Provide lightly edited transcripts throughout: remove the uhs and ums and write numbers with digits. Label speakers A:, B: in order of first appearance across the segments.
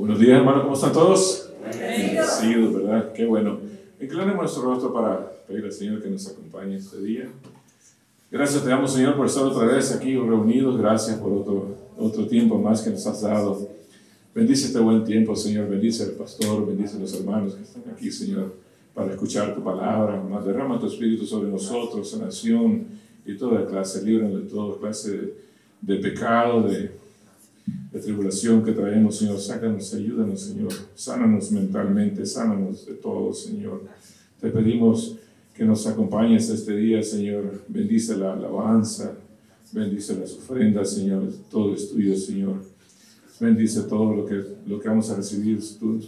A: Buenos días, hermanos, ¿cómo están todos? Bendecidos, ¿verdad? Qué bueno. Inclinemos nuestro rostro para pedir al Señor que nos acompañe este día. Gracias te damos, Señor, por estar otra vez aquí reunidos. Gracias por otro tiempo más que nos has dado. Bendice este buen tiempo, Señor. Bendice al pastor, bendice a los hermanos que están aquí, Señor, para escuchar tu palabra. Más derrama tu espíritu sobre nosotros, sanación y toda clase. Líbranos de toda clase de pecado, de tribulación que traemos, Señor. Sácanos, ayúdanos, Señor. Sánanos mentalmente, sánanos de todo, Señor. Te pedimos que nos acompañes este día, Señor. Bendice la alabanza, bendice las ofrendas, Señor. Todo es tuyo, Señor. Bendice todo lo que vamos a recibir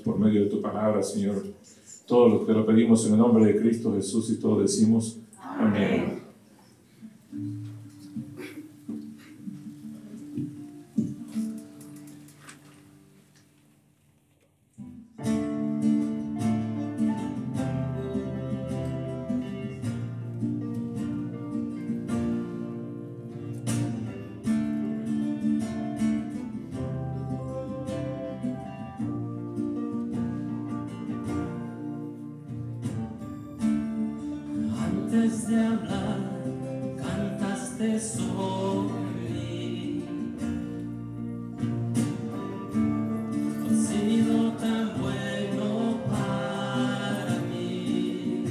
A: por medio de tu palabra, Señor. Todo lo que te lo pedimos en el nombre de Cristo Jesús y todos decimos amén.
B: Antes de hablar, cantaste sobre mí. Has sido tan bueno para mí.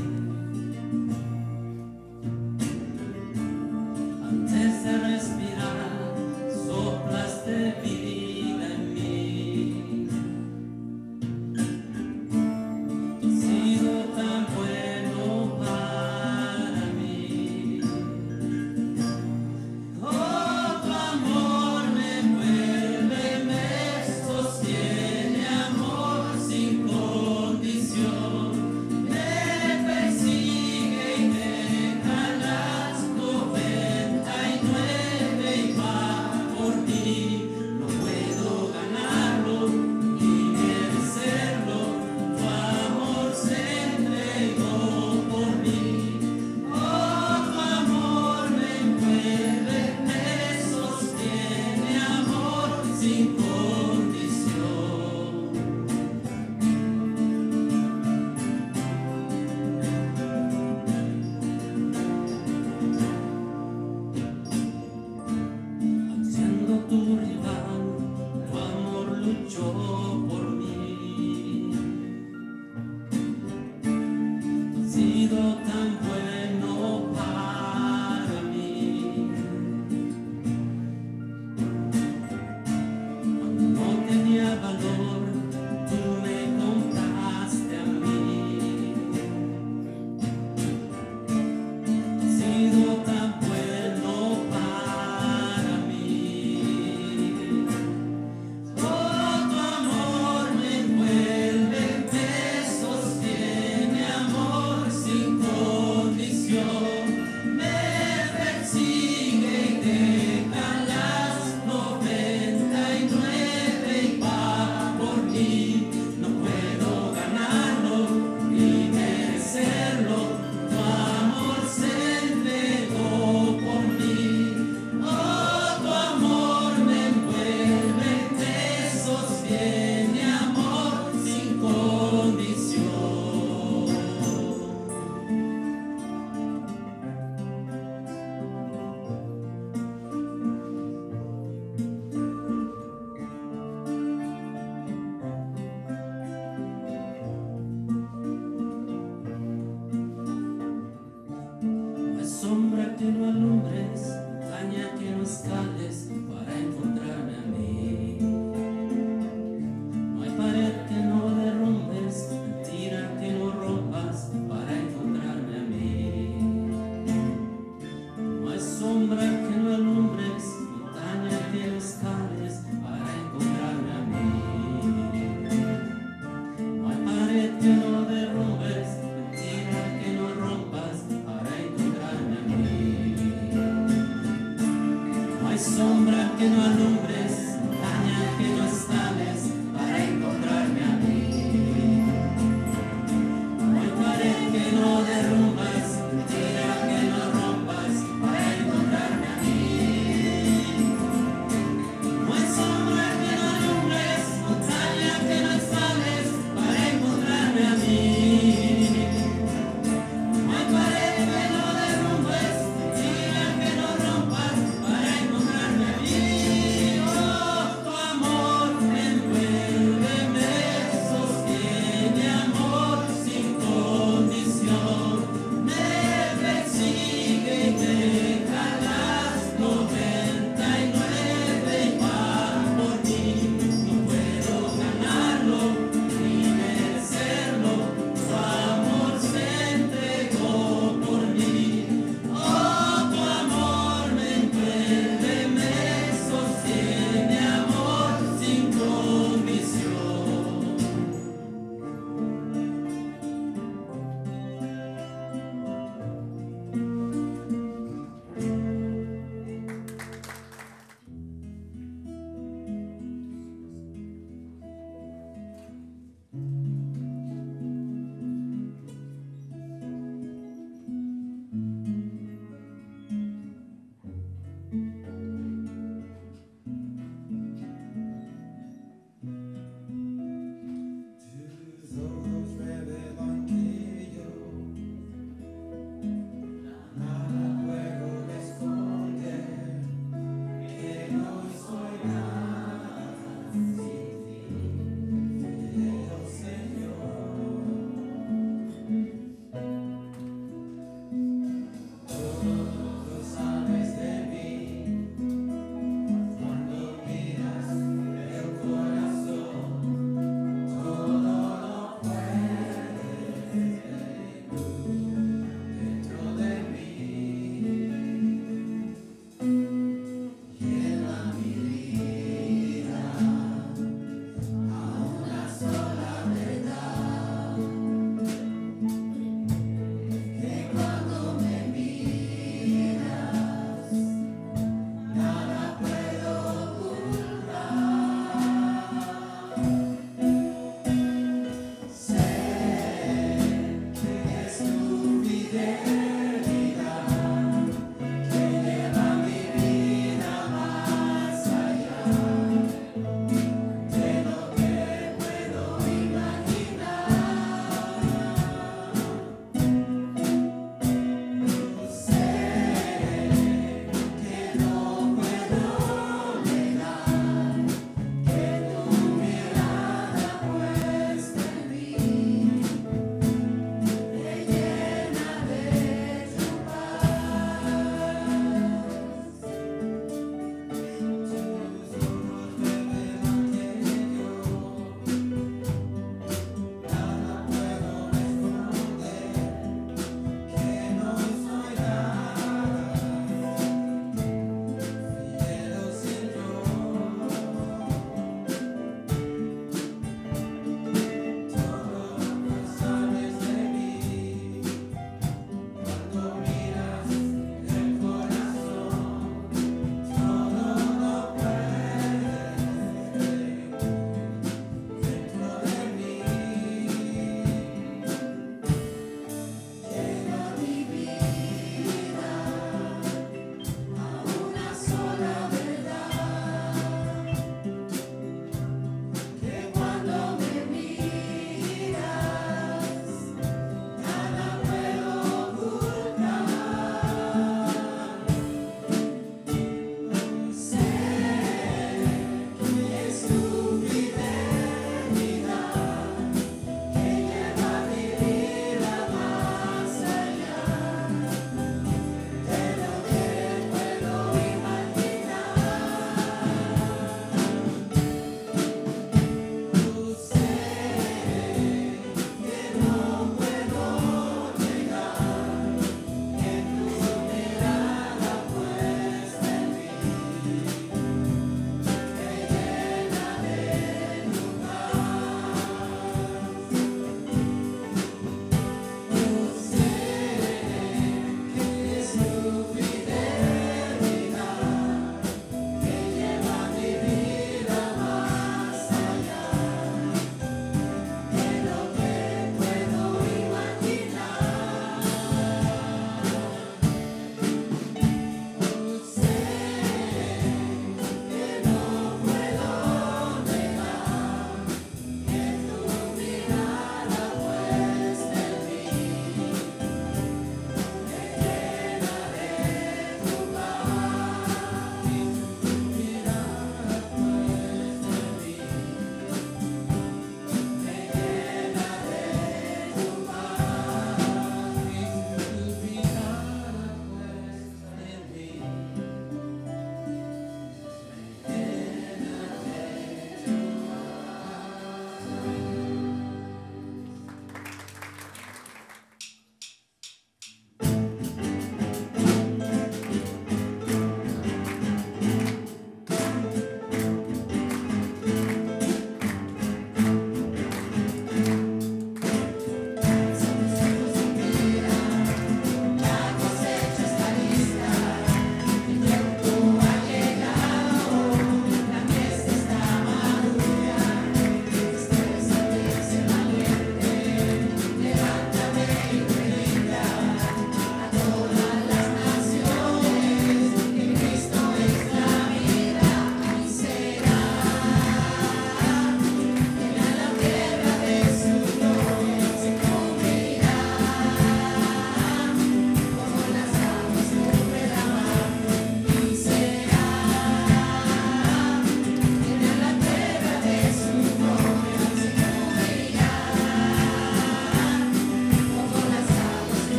B: Antes de respirar, soplaste vida en mí. Has sido tan bueno para mí. Oh, tu amor me envuelve, me sostiene, amor sin condición. Me persigue y deja las 99 y va por mí. No puedo ganarlo ni merecerlo. Tu amor se entregó por mí. Oh, tu amor me envuelve, me sostiene, amor sin condición. Siendo tu rival, tu amor luchó por mí. Has sido tan bueno para mí. Cuando no tenía valor, tú me compraste a mí. Has sido tan bueno para mí. Oh, tu amor me envuelve, me sostiene, amor sin condición.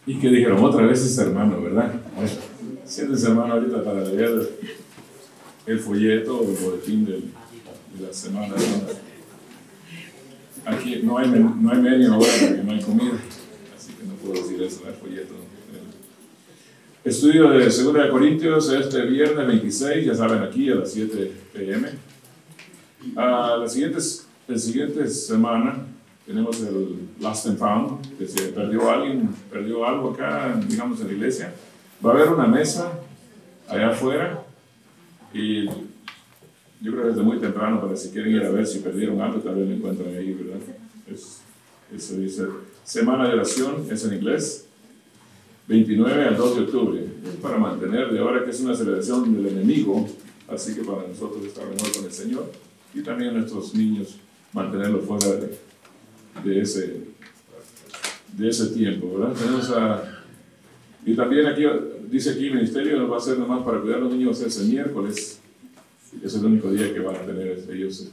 A: Y que dijeron, otra vez ese hermano, ¿verdad? Siéntese, hermano, ahorita para leer el folleto o el boletín de la semana, ¿no? Aquí no hay menú ahora porque no hay comida, así que no puedo decir eso en el folleto. Estudio de 2 Corintios este viernes 26, ya saben, aquí a las 7 p.m. La siguiente semana tenemos el Lost and Found, que se perdió algo acá, digamos, en la iglesia. Va a haber una mesa allá afuera y yo creo que desde muy temprano para si quieren ir a ver si perdieron algo, tal vez lo encuentran ahí, ¿verdad? Eso dice, semana de oración, es en inglés, 29 al 2 de octubre, es para mantener de ahora que es una celebración del enemigo, así que para nosotros estar mejor con el Señor y también nuestros niños mantenerlos fuera de ese tiempo, ¿verdad? Y también aquí, dice aquí, el ministerio va a ser nomás para cuidar a los niños ese miércoles. Es el único día que van a tener ellos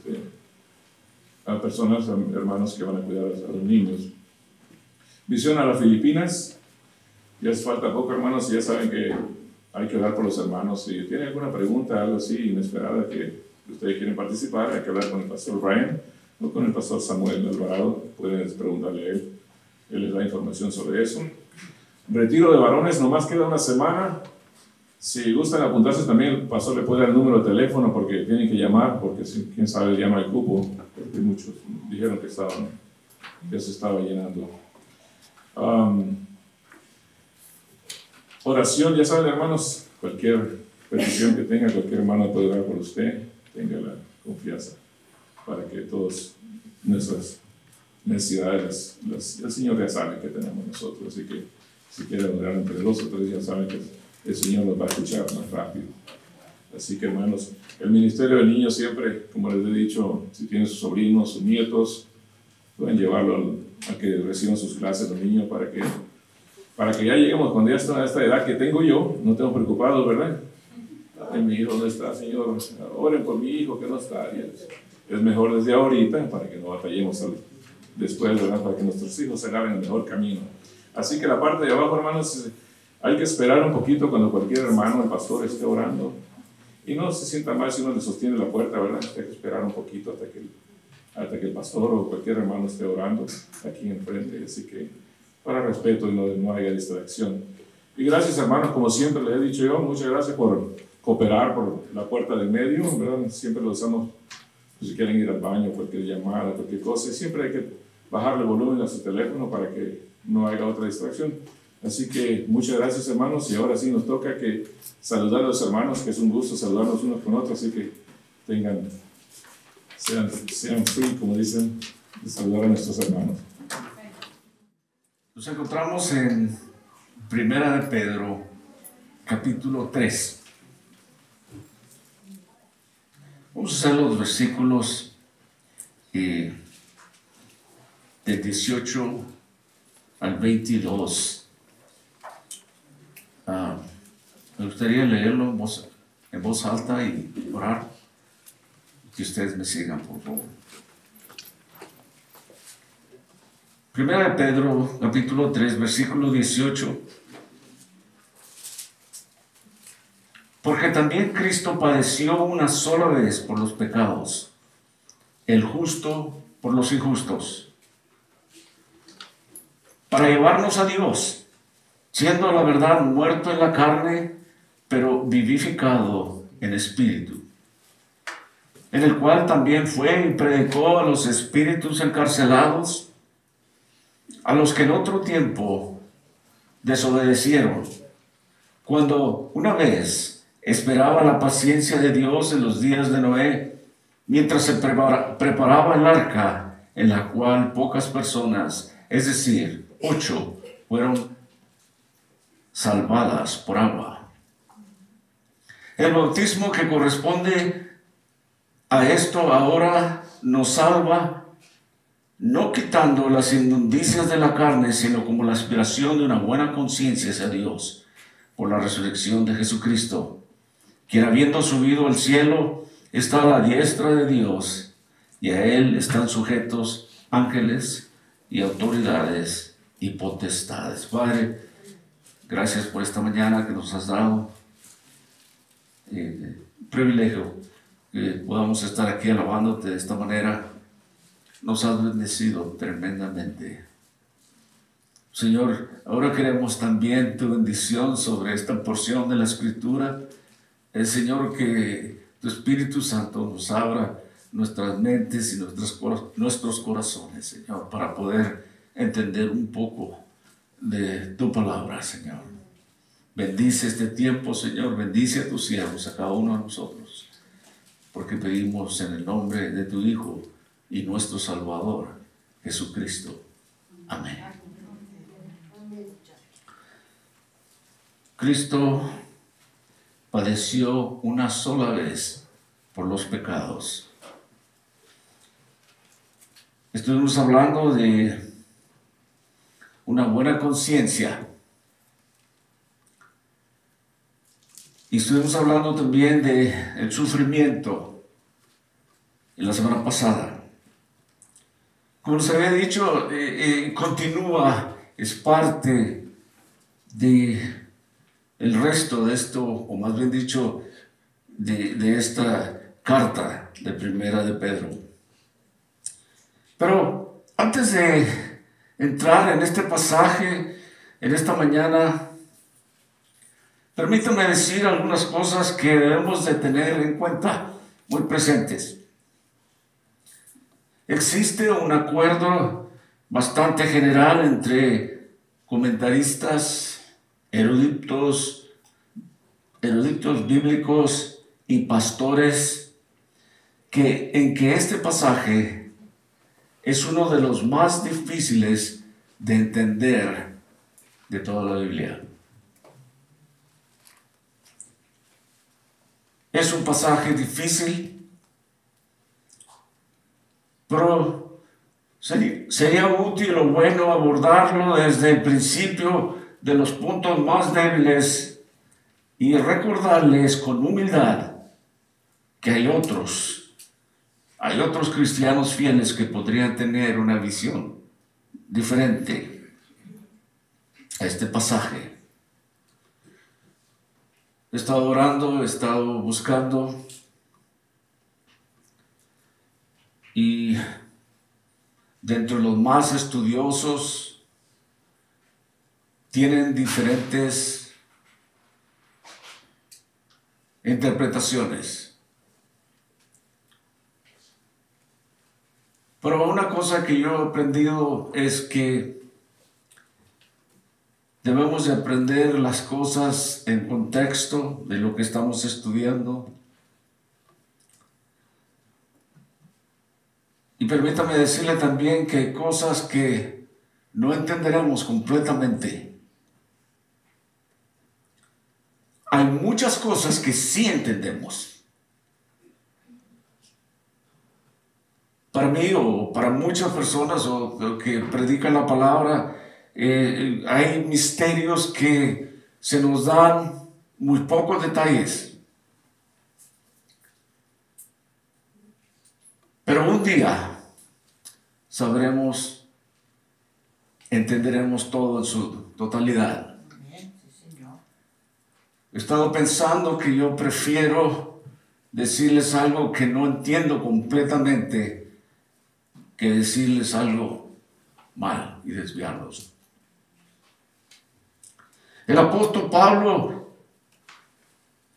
A: a personas, a hermanos que van a cuidar a los niños. Misión a las Filipinas. Ya hace falta poco, hermanos, y ya saben que hay que orar por los hermanos. Si tienen alguna pregunta, algo así inesperada que ustedes quieren participar, hay que hablar con el pastor Brian o con el pastor Samuel Alvarado. Pueden preguntarle a él. Él les da información sobre eso. Retiro de varones, nomás queda una semana. Si gustan apuntarse también, el pastor le puede dar el número de teléfono porque tienen que llamar, porque si, quién sabe llama el cupo, porque muchos dijeron que ya se estaba llenando. Oración, ya saben, hermanos, cualquier petición que tenga, cualquier hermano puede orar por usted, tenga la confianza para que todas nuestras necesidades, el Señor ya sabe que tenemos nosotros, así que si quieren orar entre 2 o 3 ya saben que el Señor los va a escuchar más rápido. Así que, hermanos, el ministerio del niño siempre, como les he dicho, si tienen sus sobrinos, sus nietos, pueden llevarlo a que reciban sus clases los niños para que ya lleguemos cuando ya están a esta edad que tengo yo, no tengo preocupado, ¿verdad? Ay, mi hijo, ¿dónde está, Señor? Oren por mi hijo que no está. Es mejor desde ahorita para que no batallemos después, ¿verdad? Para que nuestros hijos se agarren el mejor camino. Así que la parte de abajo, hermanos, hay que esperar un poquito cuando cualquier hermano, el pastor, esté orando. Y no se sienta mal si uno le sostiene la puerta, ¿verdad? Hay que esperar un poquito hasta que el pastor o cualquier hermano esté orando aquí enfrente. Así que, para respeto y no haya distracción. Y gracias, hermanos, como siempre les he dicho yo, muchas gracias por cooperar por la puerta del medio, ¿verdad? Siempre lo usamos, pues, si quieren ir al baño, cualquier llamada, cualquier cosa. Y siempre hay que bajarle volumen a su teléfono para que no haya otra distracción. Así que muchas gracias, hermanos, y ahora sí nos toca que saludar a los hermanos, que es un gusto saludarnos unos con otros, así que sean free, como dicen, de saludar a nuestros hermanos.
C: Nos encontramos en Primera de Pedro, capítulo 3. Vamos a hacer los versículos de 18 al 22. Me gustaría leerlo en voz alta y orar. Que ustedes me sigan, por favor. Primera de Pedro, capítulo 3, versículo 18. Porque también Cristo padeció una sola vez por los pecados, el justo por los injustos, para llevarnos a Dios, siendo a la verdad muerto en la carne, pero vivificado en espíritu, en el cual también fue y predicó a los espíritus encarcelados, a los que en otro tiempo desobedecieron, cuando una vez esperaba la paciencia de Dios en los días de Noé, mientras se preparaba el arca, en la cual pocas personas, es decir, 8, fueron salvadas por agua. El bautismo que corresponde a esto ahora nos salva, no quitando las inmundicias de la carne, sino como la aspiración de una buena conciencia hacia Dios, por la resurrección de Jesucristo, quien habiendo subido al cielo, está a la diestra de Dios, y a Él están sujetos ángeles y autoridades y potestades. Padre, Gracias por esta mañana que nos has dado. Privilegio que podamos estar aquí alabándote de esta manera. Nos has bendecido tremendamente. Señor, ahora queremos también tu bendición sobre esta porción de la Escritura. Señor, que tu Espíritu Santo nos abra nuestras mentes y nuestros corazones, Señor, para poder entender un poco de tu palabra, Señor. Bendice este tiempo, Señor, bendice a tus siervos, a cada uno de nosotros, porque pedimos en el nombre de tu Hijo y nuestro Salvador, Jesucristo. Amén. Cristo padeció una sola vez por los pecados. Estuvimos hablando de una buena conciencia. Y estuvimos hablando también del sufrimiento en la semana pasada. Como les había dicho, continúa, es parte de el resto de esto, o más bien dicho, de esta carta de Primera de Pedro. Pero antes de entrar en este pasaje, en esta mañana, permítanme decir algunas cosas que debemos de tener en cuenta, muy presentes. Existe un acuerdo bastante general entre comentaristas, eruditos bíblicos y pastores, en que este pasaje es uno de los más difíciles de entender de toda la Biblia. Es un pasaje difícil, pero sería útil o bueno abordarlo desde el principio de los puntos más débiles y recordarles con humildad que hay otros cristianos fieles que podrían tener una visión diferente a este pasaje. He estado orando, he estado buscando y dentro de los más estudiosos tienen diferentes interpretaciones. Pero una cosa que yo he aprendido es que debemos de aprender las cosas en contexto de lo que estamos estudiando. Y permítame decirle también que hay cosas que no entenderemos completamente. Hay muchas cosas que sí entendemos. Para mí o para muchas personas o que predican la palabra, hay misterios que se nos dan muy pocos detalles. Pero un día sabremos, entenderemos todo en su totalidad. He estado pensando que yo prefiero decirles algo que no entiendo completamente que decirles algo mal y desviarlos. El apóstol Pablo,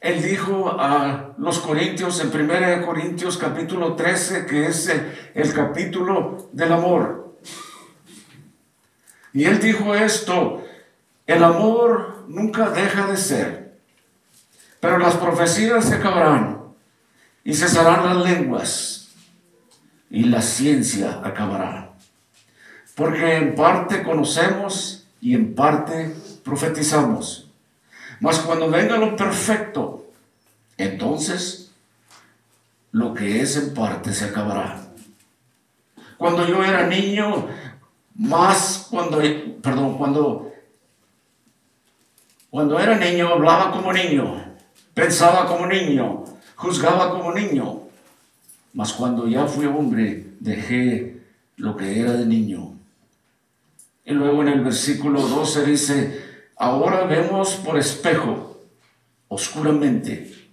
C: él dijo a los corintios en 1 Corintios capítulo 13, que es el capítulo del amor. Y él dijo esto: el amor nunca deja de ser. Pero las profecías se acabarán y cesarán las lenguas y la ciencia acabará. Porque en parte conocemos y en parte profetizamos. Mas cuando venga lo perfecto, entonces lo que es en parte se acabará. Cuando yo era niño, cuando era niño hablaba como niño. Pensaba como niño, juzgaba como niño, mas cuando ya fui hombre, dejé lo que era de niño. Y luego en el versículo 12 dice: Ahora vemos por espejo, oscuramente,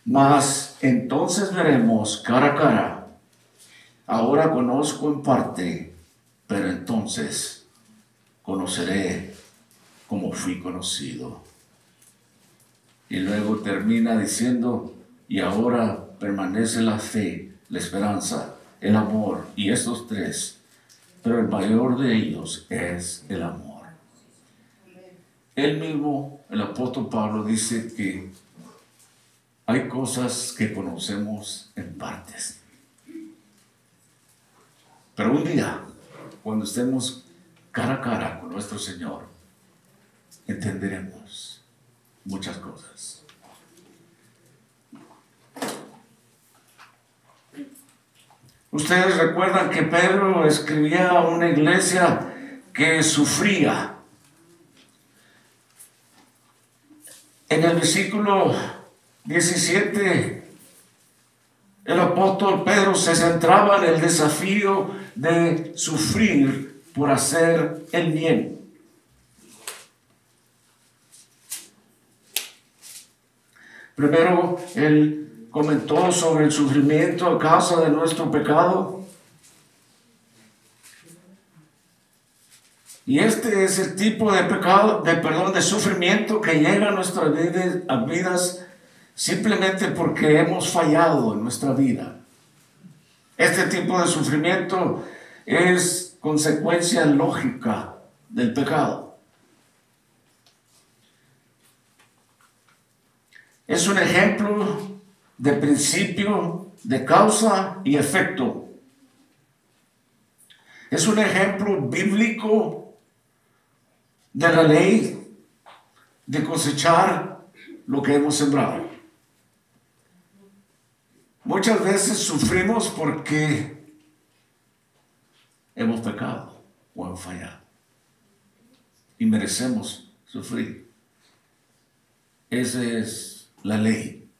C: mas entonces veremos cara a cara. Ahora conozco en parte, pero entonces conoceré como fui conocido. Y luego termina diciendo, y ahora permanece la fe, la esperanza, el amor, y estos tres, pero el mayor de ellos es el amor. Él mismo, el apóstol Pablo, dice que hay cosas que conocemos en partes. Pero un día, cuando estemos cara a cara con nuestro Señor, entenderemos muchas cosas. Ustedes recuerdan que Pedro escribía a una iglesia que sufría. En el versículo 17, el apóstol Pedro se centraba en el desafío de sufrir por hacer el bien. Primero, él comentó sobre el sufrimiento a causa de nuestro pecado. Y este es el tipo de pecado, de sufrimiento que llega a nuestras vidas simplemente porque hemos fallado en nuestra vida. Este tipo de sufrimiento es consecuencia lógica del pecado. Es un ejemplo de principio, de causa y efecto. Es un ejemplo bíblico de la ley de cosechar lo que hemos sembrado. Muchas veces sufrimos porque hemos pecado o hemos fallado y merecemos sufrir. Esa es la ley.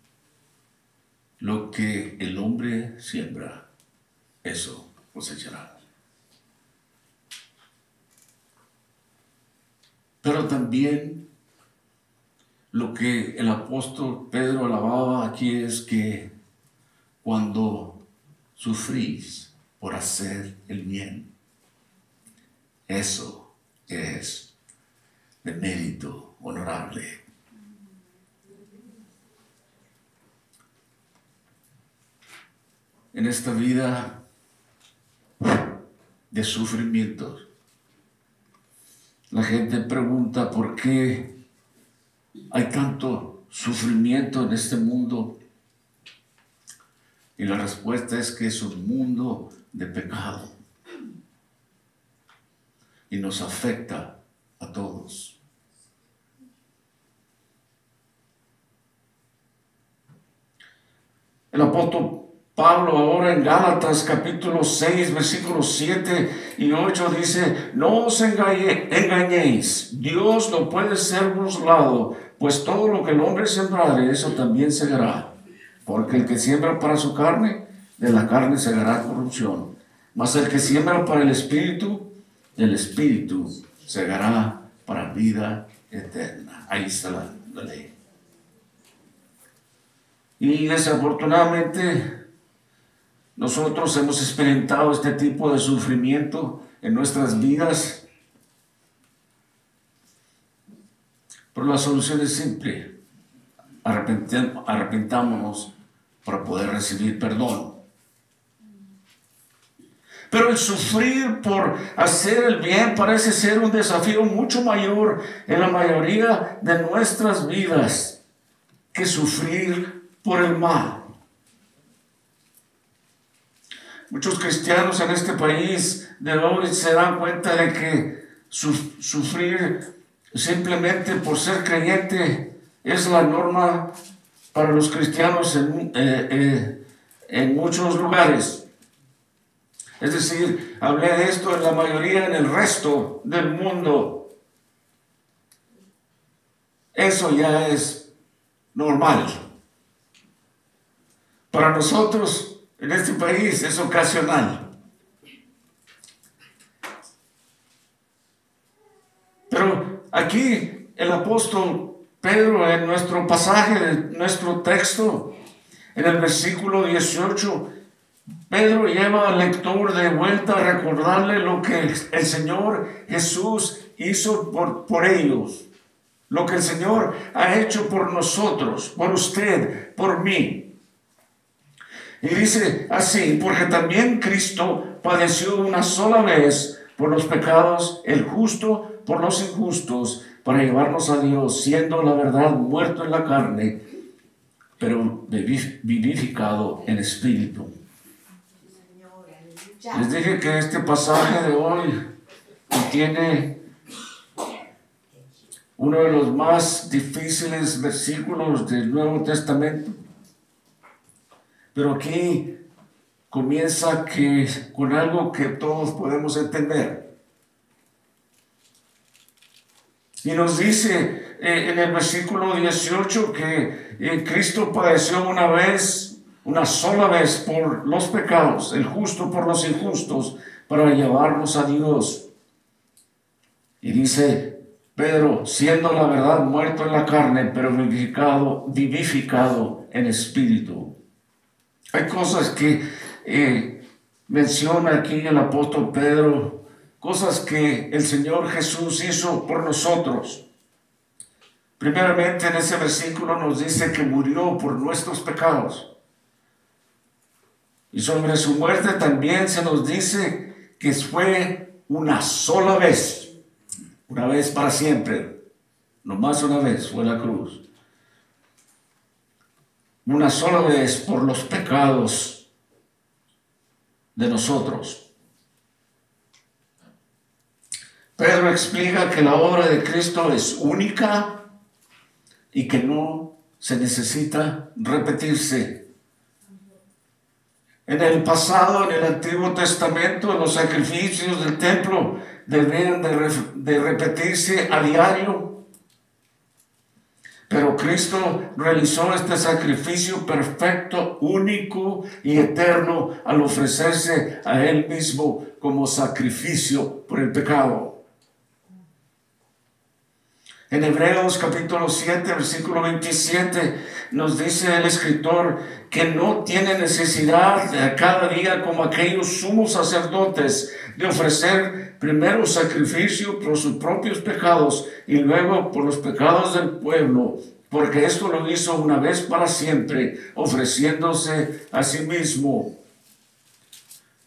C: Lo que el hombre siembra, eso cosechará. Pero también lo que el apóstol Pedro alababa aquí es que cuando sufrís por hacer el bien, eso es de mérito honorable. En esta vida de sufrimientos, la gente pregunta por qué hay tanto sufrimiento en este mundo. Y la respuesta es que es un mundo de pecado y nos afecta a todos. El apóstol Pablo ahora en Gálatas capítulo 6 versículos 7 y 8 dice: no os engañéis, Dios no puede ser burlado, pues todo lo que el hombre sembrare, eso también segará. Porque el que siembra para su carne, de la carne segará corrupción. Mas el que siembra para el Espíritu, del Espíritu segará para vida eterna. Ahí está la ley. Y desafortunadamente nosotros hemos experimentado este tipo de sufrimiento en nuestras vidas. Pero la solución es simple: arrepentámonos para poder recibir perdón. Pero el sufrir por hacer el bien parece ser un desafío mucho mayor en la mayoría de nuestras vidas que sufrir por el mal. Muchos cristianos en este país de hoy se dan cuenta de que sufrir simplemente por ser creyente es la norma para los cristianos en muchos lugares. Es decir, hablé de esto en la mayoría, en el resto del mundo. Eso ya es normal. Para nosotros, en este país, es ocasional. Pero Pero aquí el apóstol Pedro, en nuestro pasaje, de nuestro texto, en el versículo 18, Pedro lleva al lector de vuelta a recordarle lo que el Señor Jesús hizo por ellos, lo que el Señor ha hecho por nosotros, por usted, por mí. Y dice así: porque también Cristo padeció una sola vez por los pecados, el justo por los injustos, para llevarnos a Dios, siendo la verdad muerto en la carne, pero vivificado en espíritu. Les dije que este pasaje de hoy contiene uno de los más difíciles versículos del Nuevo Testamento. Pero aquí comienza con algo que todos podemos entender. Y nos dice en el versículo 18 que Cristo padeció una sola vez por los pecados, el justo por los injustos, para llevarnos a Dios. Y dice Pedro: siendo la verdad muerto en la carne, pero vivificado en espíritu. Hay cosas que menciona aquí el apóstol Pedro, cosas que el Señor Jesús hizo por nosotros. Primeramente, en ese versículo nos dice que murió por nuestros pecados. Y sobre su muerte también se nos dice que fue una sola vez, una vez para siempre, nomás una vez fue la cruz. Una sola vez por los pecados de nosotros. Pedro explica que la obra de Cristo es única y que no se necesita repetirse. En el pasado, en el Antiguo Testamento, los sacrificios del templo debían de repetirse a diario. Pero Cristo realizó este sacrificio perfecto, único y eterno al ofrecerse a Él mismo como sacrificio por el pecado. En Hebreos capítulo 7, versículo 27, nos dice el escritor que no tiene necesidad de cada día, como aquellos sumos sacerdotes, de ofrecer primero sacrificio por sus propios pecados y luego por los pecados del pueblo, porque esto lo hizo una vez para siempre, ofreciéndose a sí mismo.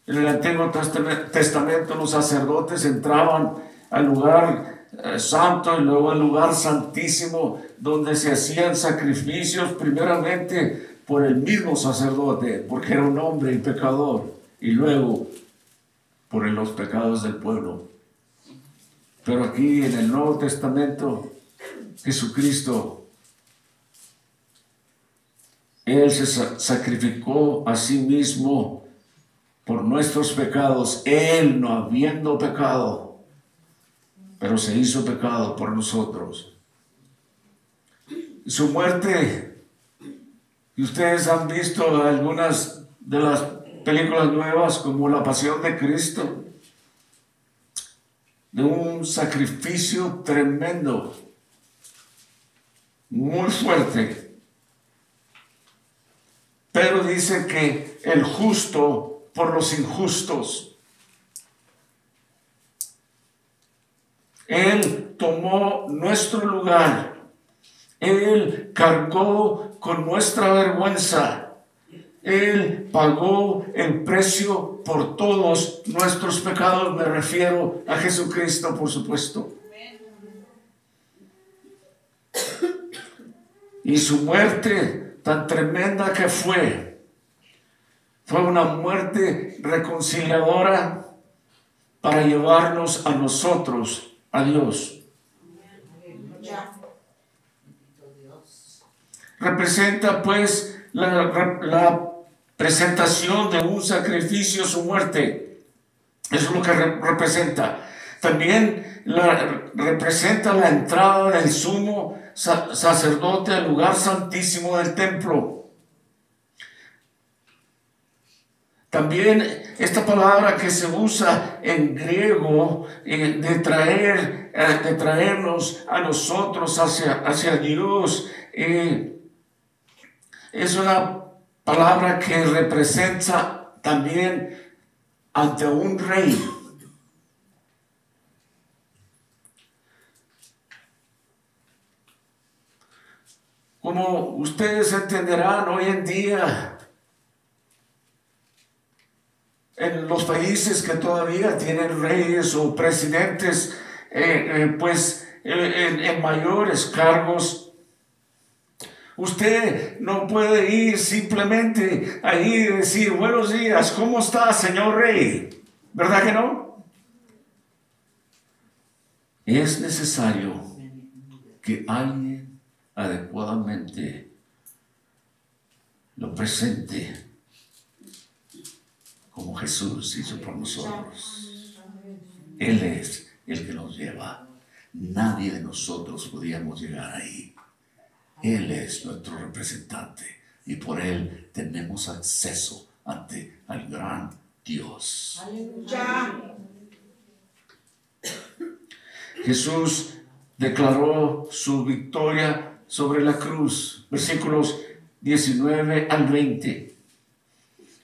C: En el Antiguo Testamento los sacerdotes entraban al lugar santo y luego al lugar santísimo, donde se hacían sacrificios primeramente por el mismo sacerdote, porque era un hombre y pecador, y luego por los pecados del pueblo. Pero aquí en el Nuevo Testamento, Jesucristo, Él se sacrificó a sí mismo por nuestros pecados, Él no habiendo pecado, pero se hizo pecado por nosotros. Su muerte, y ustedes han visto algunas de las películas nuevas como La Pasión de Cristo, de un sacrificio tremendo, muy fuerte. Pero dice que el justo por los injustos. Él tomó nuestro lugar. Él cargó con nuestra vergüenza. Él pagó el precio por todos nuestros pecados. Me refiero a Jesucristo, por supuesto. Y su muerte tan tremenda que fue una muerte reconciliadora para llevarnos a nosotros a Dios. Representa pues la presentación de un sacrificio, su muerte. Eso es lo que representa. También representa la entrada del sumo sacerdote al lugar santísimo del templo. También esta palabra que se usa en griego de traernos a nosotros hacia Dios, es una palabra que representa también ante un rey. Como ustedes entenderán, hoy en día, en los países que todavía tienen reyes o presidentes, en mayores cargos, usted no puede ir simplemente ahí y decir, buenos días, ¿cómo está, señor rey? ¿Verdad que no? Es necesario que alguien adecuadamente lo presente como Jesús hizo por nosotros. Él es el que nos lleva. Nadie de nosotros podíamos llegar ahí. Él es nuestro representante y por Él tenemos acceso ante al gran Dios. ¡Aleluya! Jesús declaró su victoria sobre la cruz, versículos 19 al 20,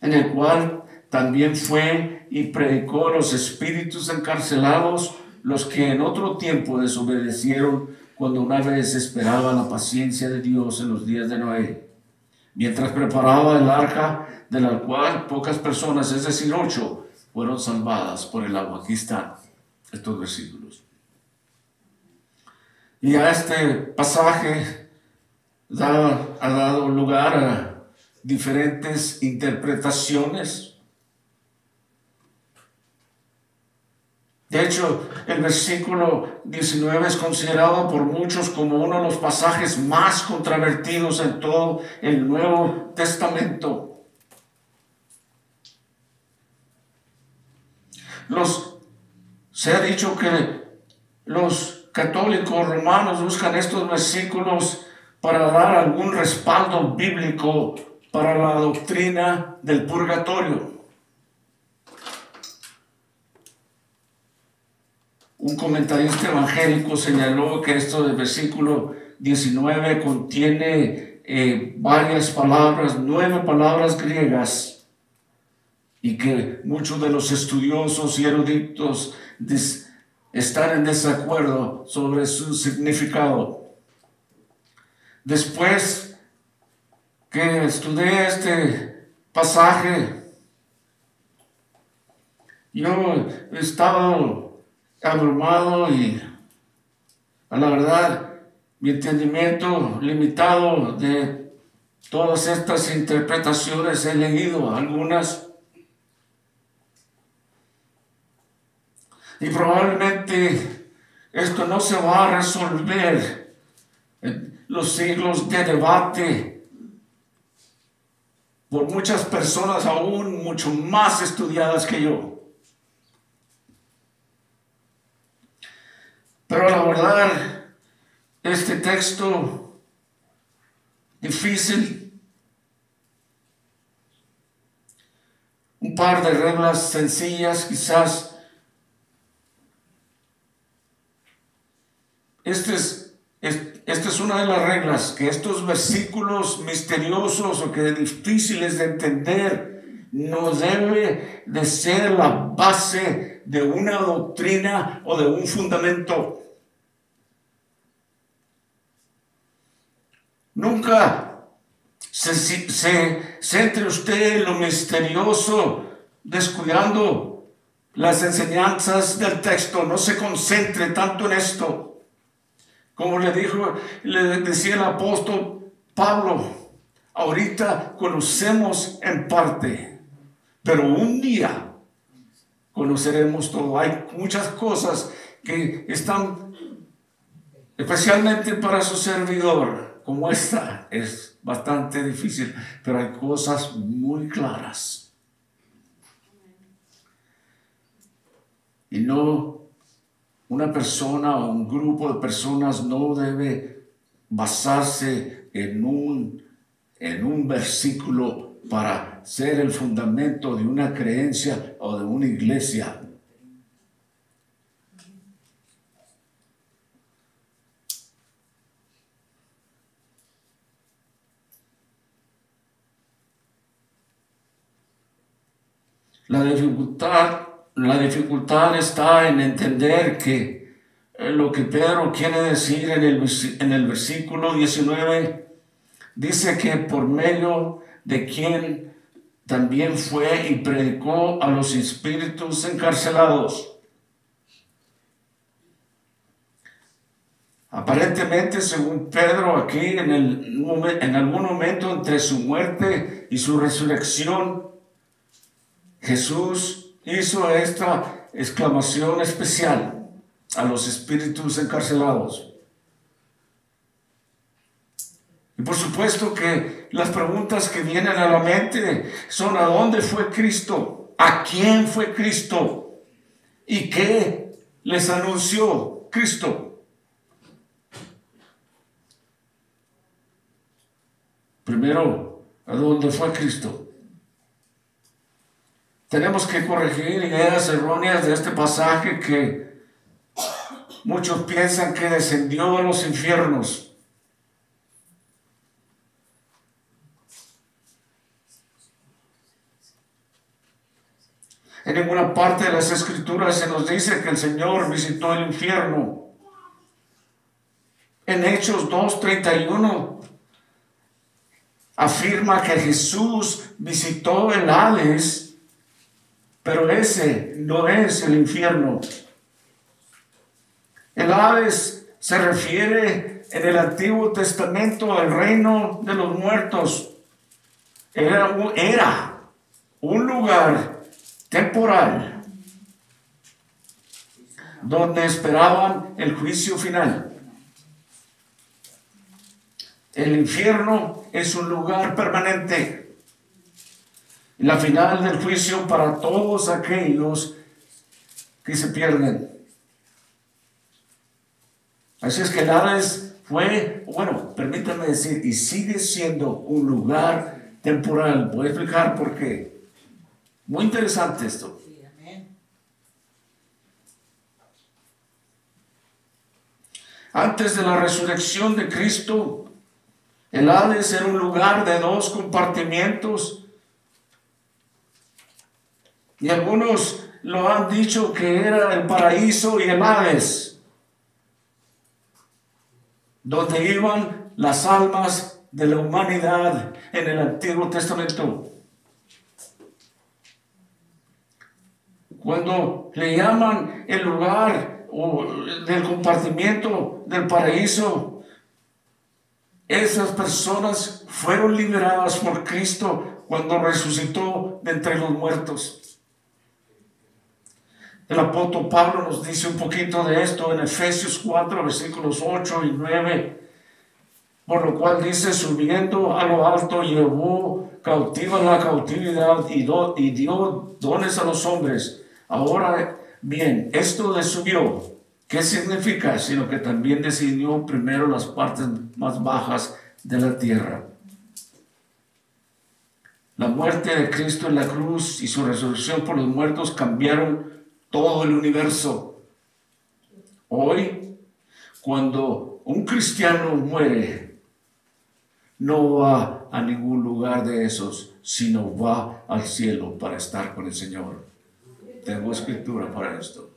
C: en el cual también fue y predicó a los espíritus encarcelados, los que en otro tiempo desobedecieron cuando una vez esperaban la paciencia de Dios en los días de Noé, mientras preparaba el arca, de la cual pocas personas, es decir, 8, fueron salvadas por el agua. Aquí están estos versículos. Y a este pasaje ha dado lugar a diferentes interpretaciones. De hecho, el versículo 19 es considerado por muchos como uno de los pasajes más controvertidos en todo el Nuevo Testamento. Se ha dicho que los católicos romanos buscan estos versículos para dar algún respaldo bíblico para la doctrina del purgatorio. Un comentarista evangélico señaló que esto del versículo 19 contiene varias palabras, 9 palabras griegas, y que muchos de los estudiosos y eruditos están en desacuerdo sobre su significado. Después que estudié este pasaje, yo estaba abrumado y, a la verdad, mi entendimiento limitado de todas estas interpretaciones, he leído algunas y probablemente esto no se va a resolver en los siglos de debate por muchas personas aún mucho más estudiadas que yo. Pero la verdad, este texto difícil, un par de reglas sencillas quizás. Esta es una de las reglas, que estos versículos misteriosos o que difíciles de entender no debe de ser la base de una doctrina o de un fundamento. Nunca se centre usted en lo misterioso descuidando las enseñanzas del texto. No se concentre tanto en esto. Como le decía el apóstol Pablo, ahorita conocemos en parte, pero un día conoceremos todo. Hay muchas cosas que están, especialmente para su servidor, como esta, es bastante difícil, pero hay cosas muy claras. Y no, una persona o un grupo de personas no debe basarse en un versículo para ser el fundamento de una creencia o de una iglesia. La dificultad está en entender que lo que Pedro quiere decir en el versículo 19, dice que por medio de quien también fue y predicó a los espíritus encarcelados. Aparentemente, según Pedro, aquí en algún momento entre su muerte y su resurrección, Jesús hizo esta exclamación especial a los espíritus encarcelados. Y por supuesto que las preguntas que vienen a la mente son: ¿a dónde fue Cristo? ¿A quién fue Cristo? ¿Y qué les anunció Cristo? Primero, ¿a dónde fue Cristo? Tenemos que corregir ideas erróneas de este pasaje que muchos piensan que descendió a los infiernos. En ninguna parte de las Escrituras se nos dice que el Señor visitó el infierno. En Hechos 2:31 afirma que Jesús visitó el Hades, pero ese no es el infierno. El Hades se refiere en el Antiguo Testamento al reino de los muertos. Era un lugar temporal donde esperaban el juicio final. El infierno es un lugar permanente. La final del juicio para todos aquellos que se pierden. Así es que el Hades fue, permítanme decir, y sigue siendo un lugar temporal. Voy a explicar por qué. Muy interesante esto. Antes de la resurrección de Cristo, el Hades era un lugar de 2 compartimientos. Y algunos lo han dicho que era el paraíso y el Hades, donde iban las almas de la humanidad en el Antiguo Testamento. Cuando le llaman el lugar o del compartimiento del paraíso, esas personas fueron liberadas por Cristo cuando resucitó de entre los muertos. El apóstol Pablo nos dice un poquito de esto en Efesios 4, versículos 8 y 9, por lo cual dice: subiendo a lo alto, llevó cautiva la cautividad y dio dones a los hombres. Ahora bien, esto de subió, ¿qué significa? Sino que también decidió primero las partes más bajas de la tierra. La muerte de Cristo en la cruz y su resurrección por los muertos cambiaron todo el universo. Hoy, cuando un cristiano muere, no va a ningún lugar de esos, sino va al cielo para estar con el Señor. Tengo escritura para esto.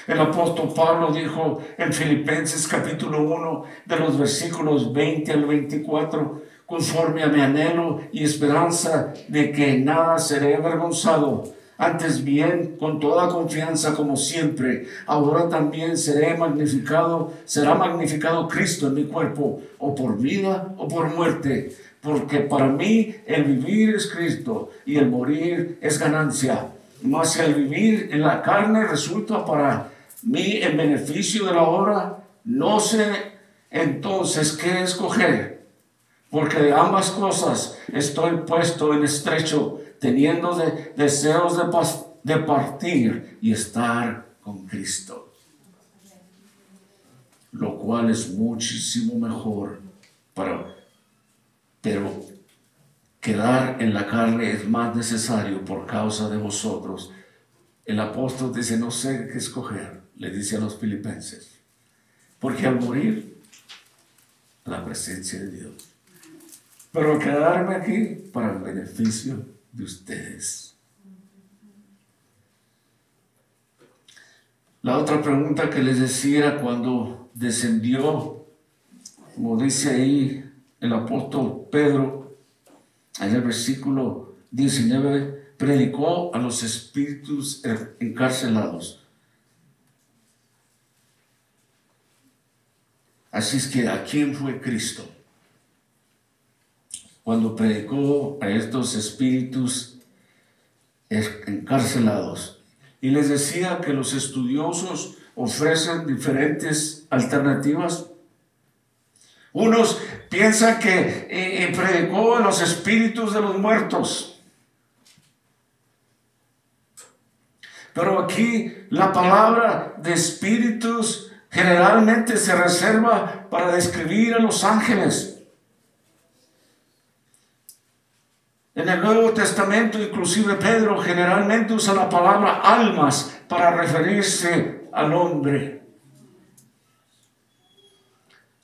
C: El apóstol Pablo dijo en Filipenses capítulo 1, de los versículos 20 al 24, conforme a mi anhelo y esperanza de que en nada seré avergonzado, antes bien con toda confianza como siempre, ahora también será magnificado Cristo en mi cuerpo, o por vida o por muerte, porque para mí el vivir es Cristo y el morir es ganancia. Mas el vivir en la carne resulta para mí en beneficio de la obra. No sé entonces qué escoger, porque de ambas cosas estoy puesto en estrecho, teniendo deseos de partir y estar con Cristo, lo cual es muchísimo mejor pero quedar en la carne es más necesario por causa de vosotros. El apóstol dice, no sé qué escoger, le dice a los filipenses, porque al morir, la presencia de Dios. Pero quedarme aquí para el beneficio de ustedes. La otra pregunta que les decía cuando descendió, como dice ahí el apóstol Pedro, en el versículo 19, predicó a los espíritus encarcelados. Así es que, ¿a quién fue Cristo? Cuando predicó a estos espíritus encarcelados. Y les decía que los estudiosos ofrecen diferentes alternativas. Unos piensan que predicó a los espíritus de los muertos. Pero aquí la palabra de espíritus generalmente se reserva para describir a los ángeles. En el Nuevo Testamento, inclusive Pedro generalmente usa la palabra almas para referirse al hombre.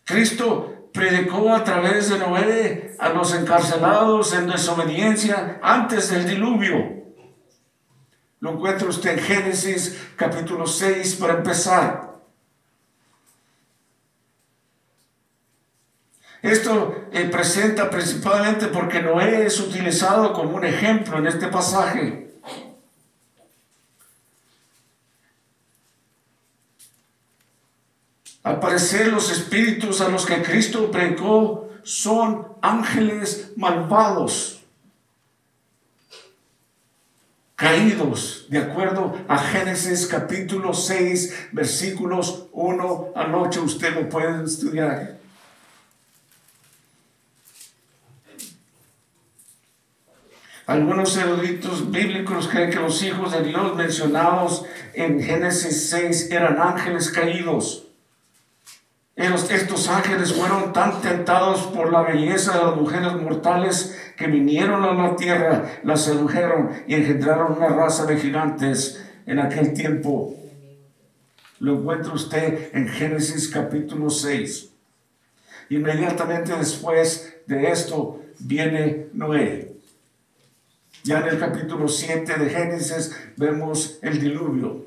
C: Cristo predicó a través de Noé a los encarcelados en desobediencia antes del diluvio. Lo encuentra usted en Génesis capítulo 6 para empezar. Esto presenta principalmente porque Noé es utilizado como un ejemplo en este pasaje. Al parecer, los espíritus a los que Cristo predicó son ángeles malvados, caídos, de acuerdo a Génesis capítulo 6, versículos 1 al 8. Usted lo puede estudiar. Algunos eruditos bíblicos creen que los hijos de Dios mencionados en Génesis 6 eran ángeles caídos. Estos ángeles fueron tan tentados por la belleza de las mujeres mortales que vinieron a la tierra, las sedujeron y engendraron una raza de gigantes en aquel tiempo. Lo encuentra usted en Génesis capítulo 6. Inmediatamente después de esto viene Noé. Ya en el capítulo 7 de Génesis vemos el diluvio.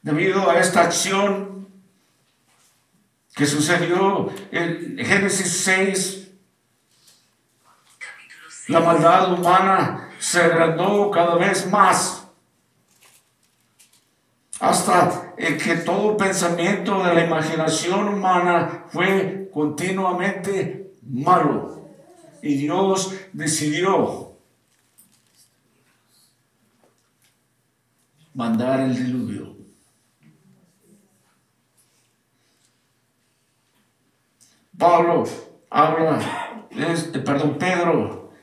C: Debido a esta acción que sucedió en Génesis 6, la maldad humana se agrandó cada vez más, hasta que todo pensamiento de la imaginación humana fue continuamente malo, y Dios decidió mandar el diluvio. Pedro,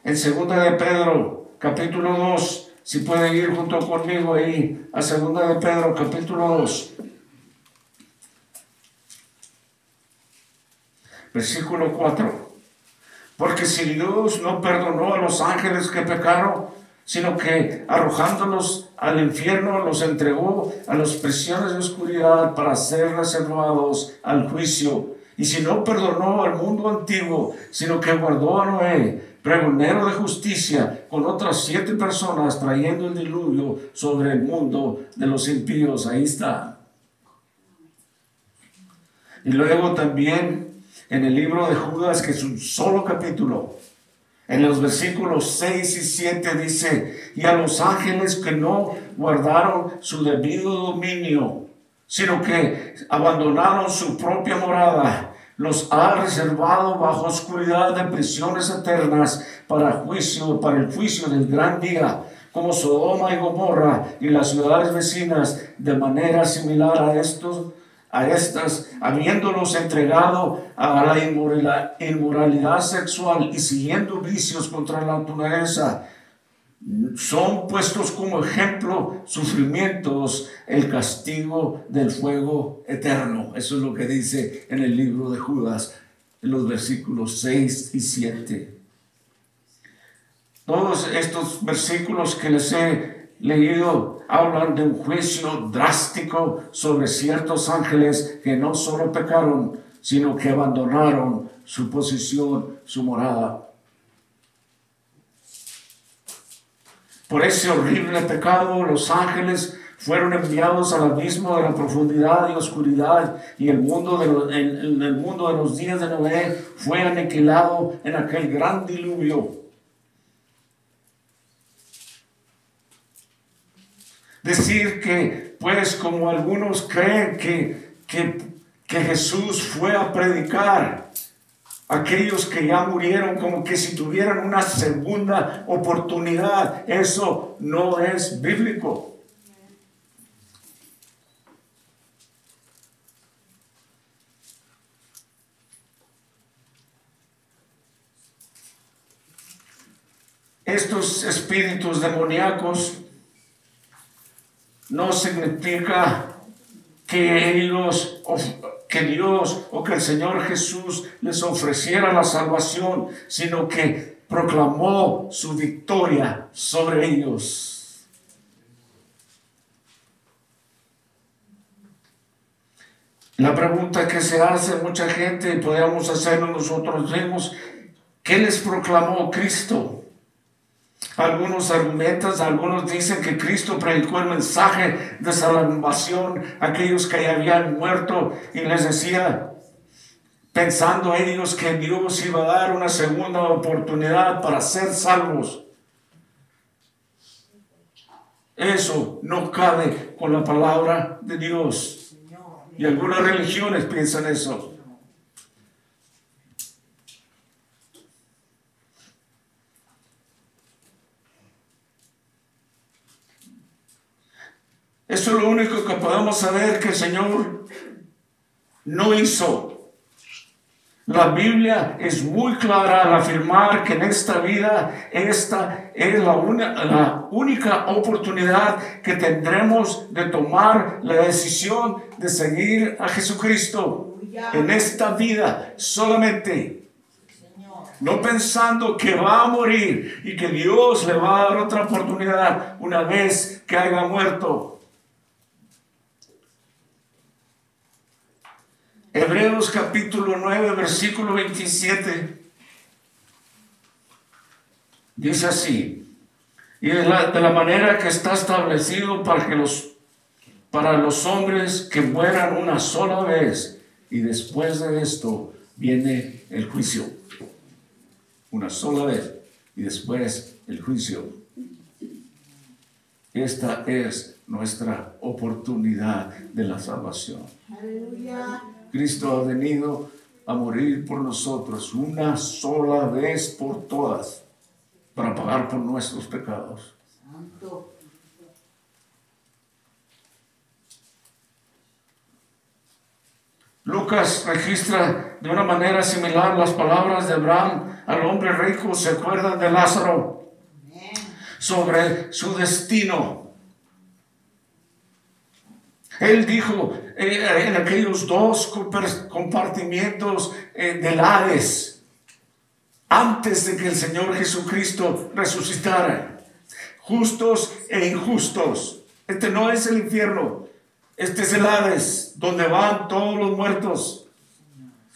C: en 2 de Pedro, capítulo 2, si pueden ir junto conmigo ahí, a 2 de Pedro, capítulo 2, versículo 4. Porque si Dios no perdonó a los ángeles que pecaron, sino que arrojándolos al infierno los entregó a las prisiones de oscuridad para ser reservados al juicio. Y si no perdonó al mundo antiguo, sino que guardó a Noé, pregonero de justicia, con otras 7 personas, trayendo el diluvio sobre el mundo de los impíos. Ahí está. Y luego también en el libro de Judas, que es un solo capítulo, en los versículos 6 y 7 dice: y a los ángeles que no guardaron su debido dominio, sino que abandonaron su propia morada, los ha reservado bajo oscuridad de prisiones eternas para el juicio del gran día, como Sodoma y Gomorra y las ciudades vecinas, de manera similar a estas, habiéndolos entregado a la inmoralidad sexual y siguiendo vicios contra la naturaleza, son puestos como ejemplo sufrimientos, el castigo del fuego eterno. Eso es lo que dice en el libro de Judas, en los versículos 6 y 7. Todos estos versículos que les he leído hablan de un juicio drástico sobre ciertos ángeles que no solo pecaron, sino que abandonaron su posición, su morada. Por ese horrible pecado, los ángeles fueron enviados al abismo de la profundidad y oscuridad, y el mundo de los días de Noé fue aniquilado en aquel gran diluvio. Decir que, pues, como algunos creen que Jesús fue a predicar a aquellos que ya murieron, como que si tuvieran una segunda oportunidad, eso no es bíblico. Estos espíritus demoníacos no significa que Dios o que el Señor Jesús les ofreciera la salvación, sino que proclamó su victoria sobre ellos. La pregunta que se hace mucha gente, y podríamos hacerlo nosotros mismos, ¿qué les proclamó Cristo? Algunos argumentan, algunos dicen que Cristo predicó el mensaje de salvación a aquellos que ya habían muerto y les decía, pensando ellos que Dios iba a dar una segunda oportunidad para ser salvos. Eso no cabe con la palabra de Dios. Y algunas religiones piensan eso. Eso es lo único que podemos saber que el Señor no hizo. La Biblia es muy clara al afirmar que en esta vida esta es la única oportunidad que tendremos de tomar la decisión de seguir a Jesucristo. En esta vida solamente. No pensando que va a morir y que Dios le va a dar otra oportunidad una vez que haya muerto. Hebreos capítulo 9, versículo 27, dice así, y de la manera que está establecido para los hombres que mueran una sola vez, y después de esto viene el juicio. Una sola vez, y después el juicio. Esta es nuestra oportunidad de la salvación.
D: Aleluya.
C: Cristo ha venido a morir por nosotros una sola vez por todas para pagar por nuestros pecados.
D: Santo.
C: Lucas registra de una manera similar las palabras de Abraham al hombre rico. ¿Se acuerdan de Lázaro? Sobre su destino. Él dijo en aquellos dos compartimientos del Hades, antes de que el Señor Jesucristo resucitara, justos e injustos. Este no es el infierno, este es el Hades, donde van todos los muertos.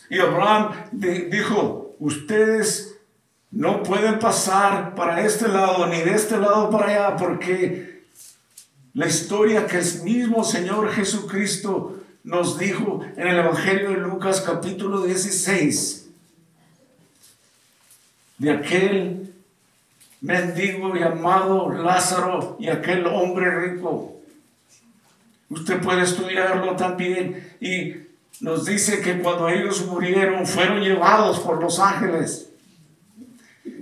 C: Y Abraham dijo, ustedes no pueden pasar para este lado, ni de este lado para allá, porque la historia que el mismo Señor Jesucristo nos dijo en el Evangelio de Lucas capítulo 16, de aquel mendigo llamado Lázaro y aquel hombre rico. Usted puede estudiarlo también, y nos dice que cuando ellos murieron fueron llevados por los ángeles.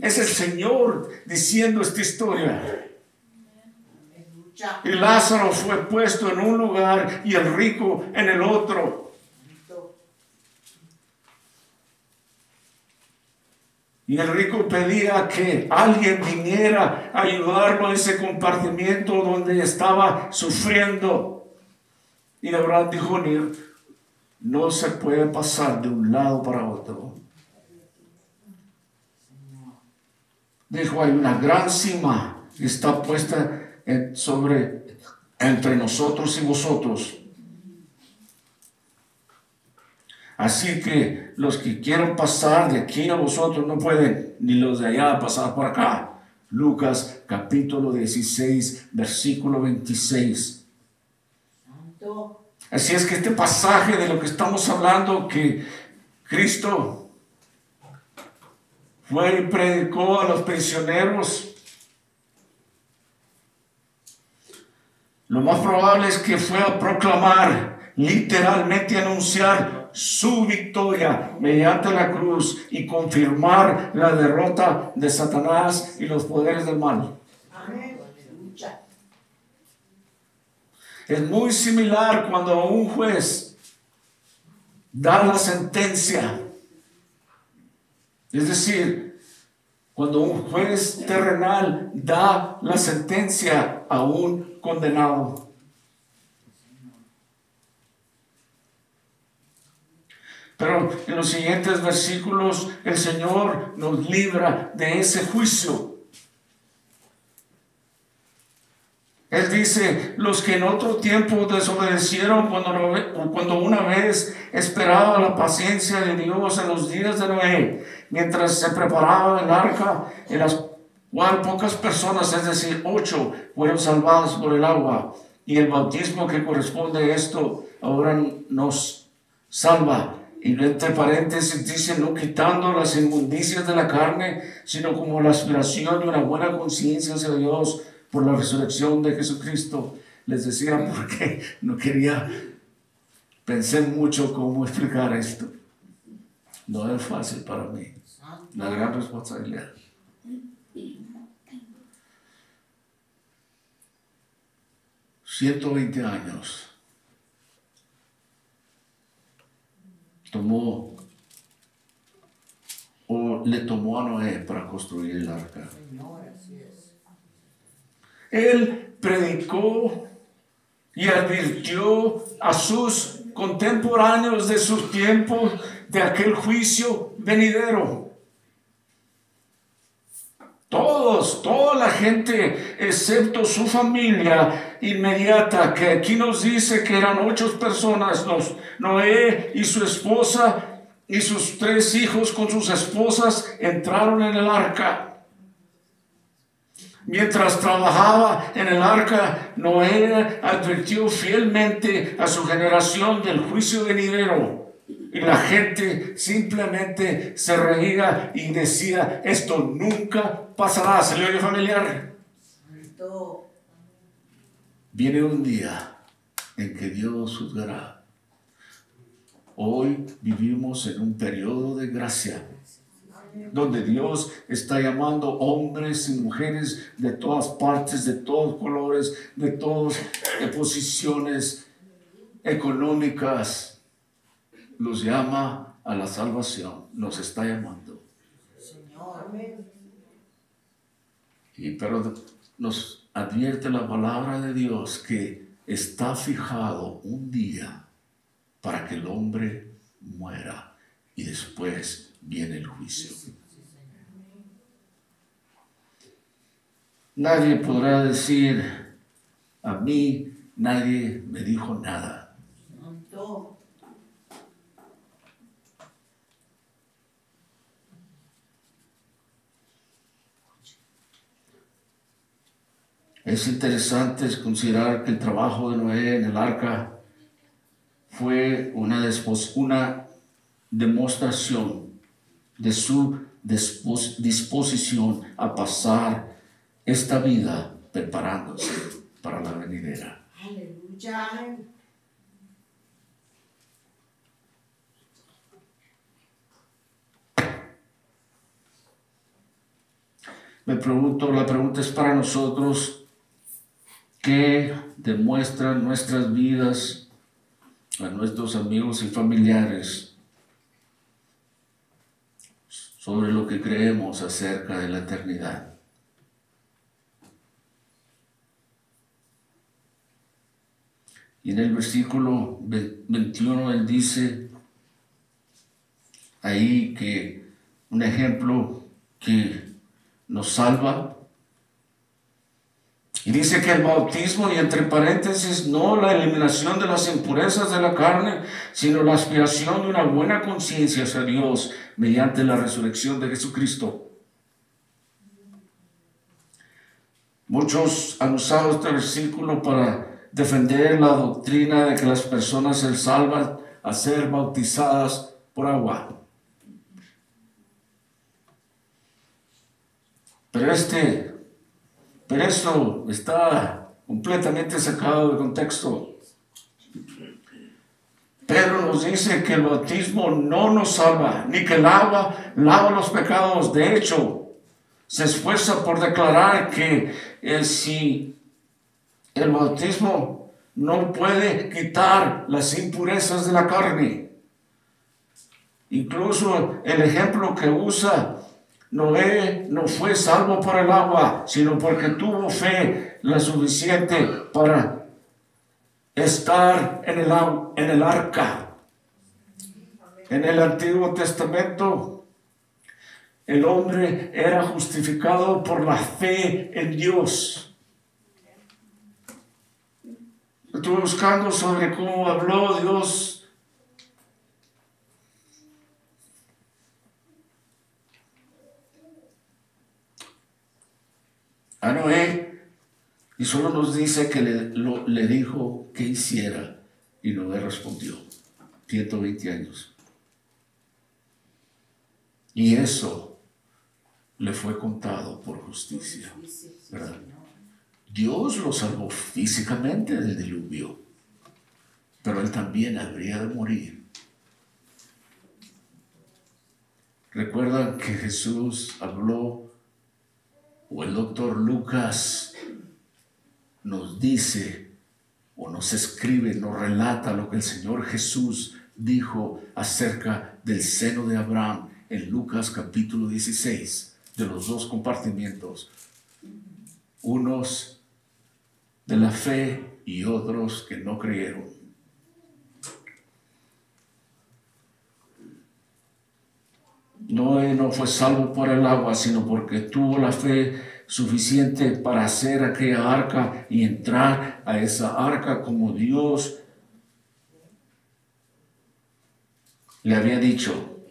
C: Es el Señor diciendo esta historia. Y Lázaro fue puesto en un lugar y el rico en el otro. Y el rico pedía que alguien viniera a ayudarlo en ese compartimiento donde estaba sufriendo. Y Abraham dijo: no se puede pasar de un lado para otro. Dijo: hay una gran cima que está puesta entre nosotros y vosotros. Así que los que quieran pasar de aquí a vosotros no pueden, ni los de allá pasar por acá. Lucas capítulo 16, versículo 26.
D: Santo.
C: Así es que este pasaje de lo que estamos hablando, que Cristo fue y predicó a los prisioneros, lo más probable es que fue a proclamar, literalmente anunciar su victoria mediante la cruz y confirmar la derrota de Satanás y los poderes del mal.
D: Amén. Aleluya.
C: Es muy similar cuando un juez da la sentencia. Es decir, cuando un juez terrenal da la sentencia a un condenado. Pero en los siguientes versículos el Señor nos libra de ese juicio. Él dice: los que en otro tiempo desobedecieron cuando una vez esperaba la paciencia de Dios en los días de Noé, mientras se preparaba el arca, en las cual pocas personas, es decir, 8, fueron salvadas por el agua. Y el bautismo que corresponde a esto ahora nos salva. Y entre paréntesis dice: no quitando las inmundicias de la carne, sino como la aspiración de una buena conciencia hacia Dios por la resurrección de Jesucristo. Les decía porque no quería, pensé mucho cómo explicar esto. No es fácil para mí, la gran responsabilidad. $120 años le tomó a Noé para construir el arca.
D: Señor, así es.
C: Él predicó y advirtió a sus contemporáneos de sus tiempos de aquel juicio venidero. Toda la gente, excepto su familia inmediata, que aquí nos dice que eran 8 personas, Noé y su esposa y sus 3 hijos con sus esposas entraron en el arca. Mientras trabajaba en el arca, Noé advirtió fielmente a su generación del juicio venidero. Y la gente simplemente se reía y decía: esto nunca pasará. ¿Se le oye familiar?
D: Santo.
C: Viene un día en que Dios juzgará. Hoy vivimos en un periodo de gracia, donde Dios está llamando hombres y mujeres de todas partes, de todos colores, de todas posiciones económicas. Los llama a la salvación, nos está llamando.
D: Señor. Amén.
C: Pero nos advierte la palabra de Dios que está fijado un día para que el hombre muera y después viene el juicio. Nadie podrá decir: a mí nadie me dijo nada.
D: Santo.
C: Es interesante considerar que el trabajo de Noé en el arca fue una demostración de su disposición a pasar esta vida preparándose para la venidera.
D: Aleluya. Amén.
C: La pregunta es para nosotros: ¿qué demuestran nuestras vidas a nuestros amigos y familiares sobre lo que creemos acerca de la eternidad. Y en el versículo 21 él dice ahí que un ejemplo que nos salva. Y dice que el bautismo, y entre paréntesis, no la eliminación de las impurezas de la carne, sino la aspiración de una buena conciencia hacia Dios mediante la resurrección de Jesucristo. Muchos han usado este versículo para defender la doctrina de que las personas se salvan a ser bautizadas por agua. Pero esto está completamente sacado de contexto. Pedro nos dice que el bautismo no nos salva, ni que el agua lava los pecados. De hecho, se esfuerza por declarar que si el bautismo no puede quitar las impurezas de la carne. Incluso el ejemplo que usa, Noé no fue salvo por el agua, sino porque tuvo fe la suficiente para estar en el arca. En el Antiguo Testamento, el hombre era justificado por la fe en Dios. Estuve buscando sobre cómo habló Dios a Noé, y solo nos dice que le dijo que hiciera, y Noé respondió. 120 años. Y eso le fue contado por justicia, ¿verdad? Dios lo salvó físicamente del diluvio, pero él también habría de morir. ¿Recuerdan que Jesús habló, o el doctor Lucas nos dice, o nos escribe, nos relata lo que el Señor Jesús dijo acerca del seno de Abraham en Lucas capítulo 16, de los dos compartimientos, unos de la fe y otros que no creyeron? Noé no fue salvo por el agua, sino porque tuvo la fe suficiente para hacer aquella arca y entrar a esa arca como Dios le había dicho.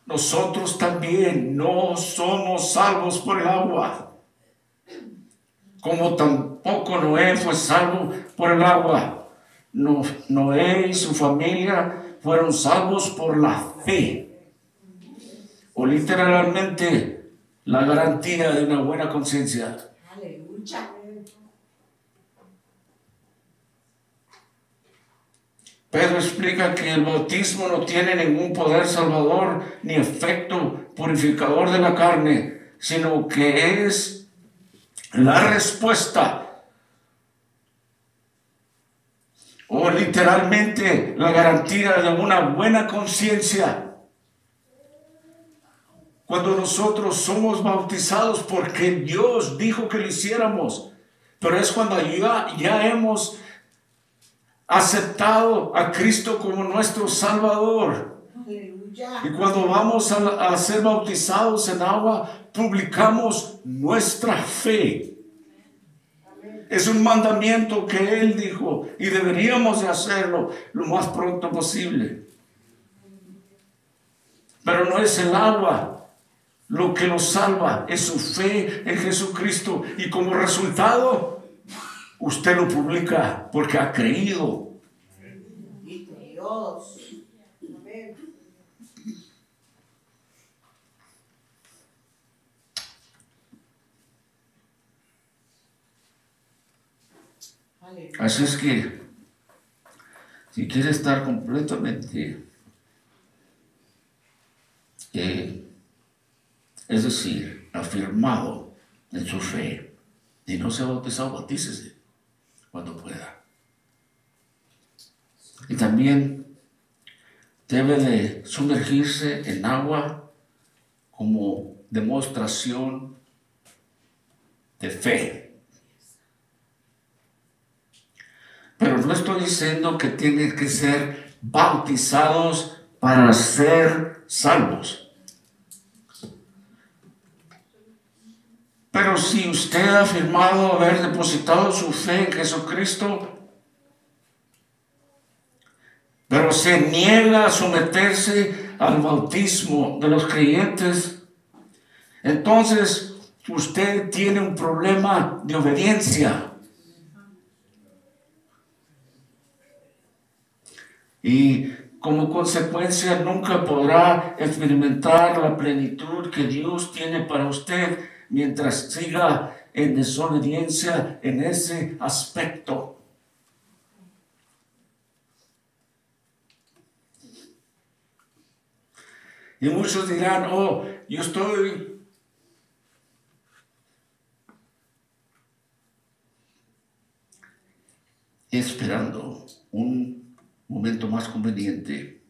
C: Nosotros también no somos salvos por el agua, como tampoco Noé fue salvo por el agua. Noé y su familia fueron salvos por la fe, o literalmente la garantía de una buena conciencia.
D: Aleluya.
C: Pedro explica que el bautismo no tiene ningún poder salvador ni efecto purificador de la carne, sino que es la respuesta, o literalmente la garantía de una buena conciencia. Cuando nosotros somos bautizados porque Dios dijo que lo hiciéramos, pero es cuando ya hemos aceptado a Cristo como nuestro Salvador.
D: Aleluya.
C: Y cuando vamos a ser bautizados en agua, publicamos nuestra fe. Es un mandamiento que Él dijo y deberíamos de hacerlo lo más pronto posible. Pero no es el agua lo que nos salva, es su fe en Jesucristo. Y como resultado, usted lo publica porque ha creído.
D: Bendito Dios. Amén. Aleluya.
C: Así es que, si quiere estar completamente, es decir, afirmado en su fe, y no se ha bautizado, bautícese cuando pueda. Y también debe de sumergirse en agua como demostración de fe. Pero no estoy diciendo que tienen que ser bautizados para ser salvos. Pero si usted ha afirmado haber depositado su fe en Jesucristo, pero se niega a someterse al bautismo de los creyentes, entonces usted tiene un problema de obediencia. Y como consecuencia nunca podrá experimentar la plenitud que Dios tiene para usted mientras siga en desobediencia en ese aspecto. Y muchos dirán, oh, yo estoy esperando un momento más conveniente.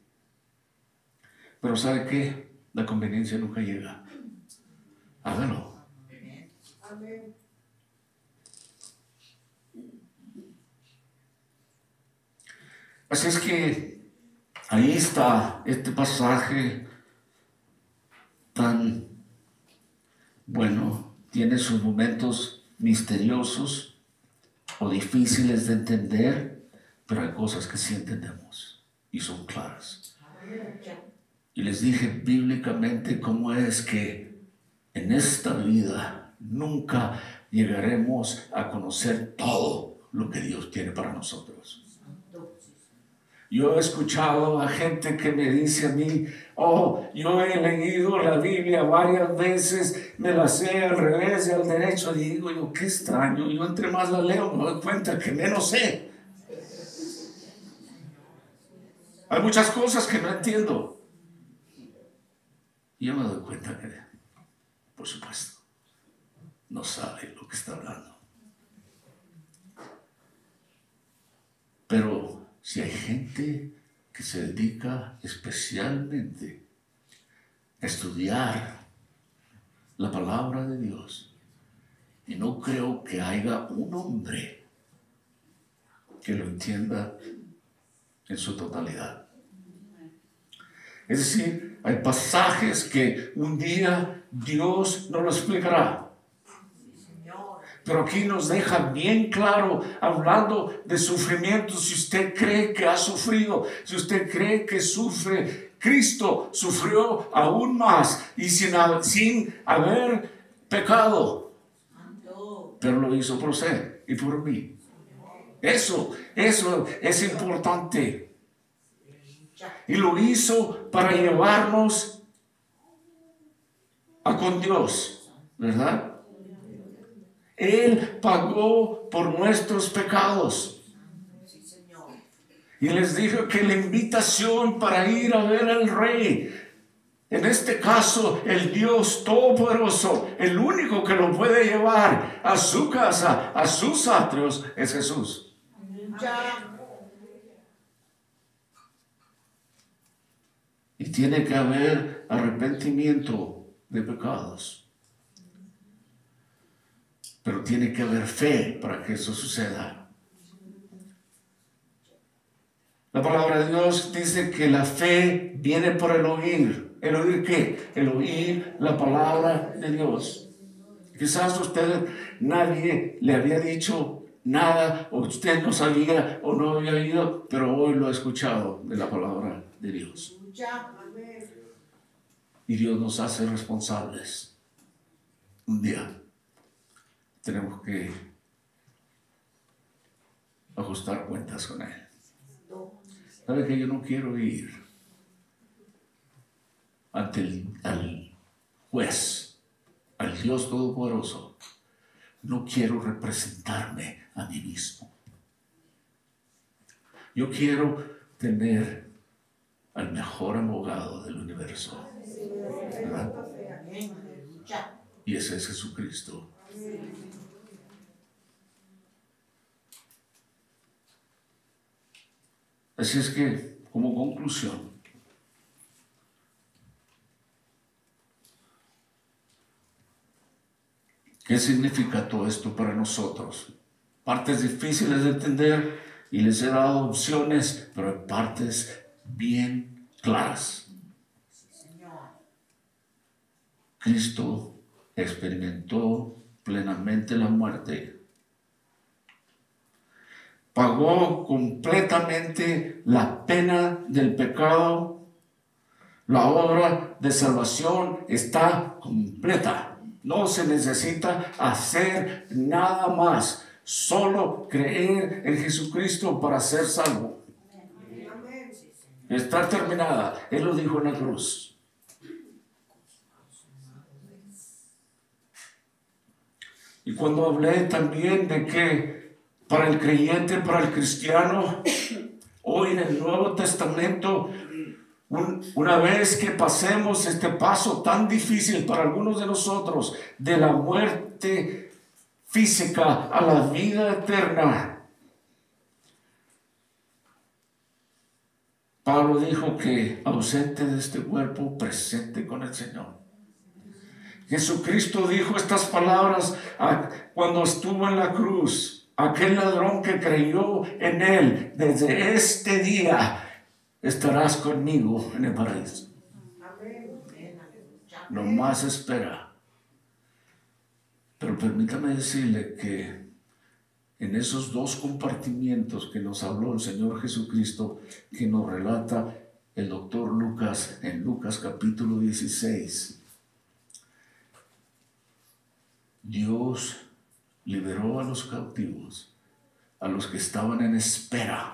C: Pero ¿sabe qué? La conveniencia nunca llega. Hágalo.
D: Amén.
C: Así es que ahí está este pasaje tan bueno, tiene sus momentos misteriosos o difíciles de entender, pero hay cosas que sí entendemos y son claras. Y les dije bíblicamente cómo es que en esta vida nunca llegaremos a conocer todo lo que Dios tiene para nosotros. Yo he escuchado a gente que me dice a mí, oh, yo he leído la Biblia varias veces, me la sé al revés y al derecho. Y digo yo, qué extraño, yo entre más la leo me doy cuenta que menos sé. Hay muchas cosas que no entiendo. Y yo me doy cuenta que, por supuesto, no sabe lo que está hablando. Pero si hay gente que se dedica especialmente a estudiar la palabra de Dios, y no creo que haya un hombre que lo entienda en su totalidad. Es decir, hay pasajes que un día Dios nos lo explicará. Pero aquí nos deja bien claro, hablando de sufrimiento. Si usted cree que ha sufrido, si usted cree que sufre, Cristo sufrió aún más y sin haber pecado. Pero lo hizo por usted y por mí. Eso es importante. Y lo hizo para llevarnos a con Dios, ¿verdad? Él pagó por nuestros pecados. Y les dije que la invitación para ir a ver al Rey, en este caso el Dios Todopoderoso, el único que lo puede llevar a su casa, a sus atrios, es Jesús. Y tiene que haber arrepentimiento de pecados. Pero tiene que haber fe para que eso suceda. La palabra de Dios dice que la fe viene por el oír. ¿El oír qué? El oír la palabra de Dios. Quizás usted, nadie le había dicho nada, o usted no sabía o no había oído, pero hoy lo ha escuchado de la palabra de Dios. Y Dios nos hace responsables. Un día tenemos que ajustar cuentas con Él. ¿Sabe que yo no quiero ir ante al juez, al Dios Todopoderoso? No quiero representarme a mí mismo. Yo quiero tener al mejor abogado del universo, ¿verdad? Y ese es Jesucristo. Así es que, como conclusión, ¿Qué significa todo esto para nosotros? Partes difíciles de entender y les he dado opciones, pero hay partes bien claras. Cristo experimentó plenamente la muerte. Pagó completamente la pena del pecado. La obra de salvación está completa. No se necesita hacer nada más. Solo creer en Jesucristo para ser salvo. Está terminada. Él lo dijo en la cruz. Y cuando hablé también de que para el creyente, para el cristiano, hoy en el Nuevo Testamento, una vez que pasemos este paso tan difícil para algunos de nosotros, de la muerte física a la vida eterna, Pablo dijo que ausente de este cuerpo, presente con el Señor. Jesucristo dijo estas palabras cuando estuvo en la cruz. Aquel ladrón que creyó en Él, desde este día estarás conmigo en el paraíso. No más espera. Pero permítame decirle que en esos dos compartimientos que nos habló el Señor Jesucristo, que nos relata el doctor Lucas en Lucas capítulo 16, Dios liberó a los cautivos, a los que estaban en espera,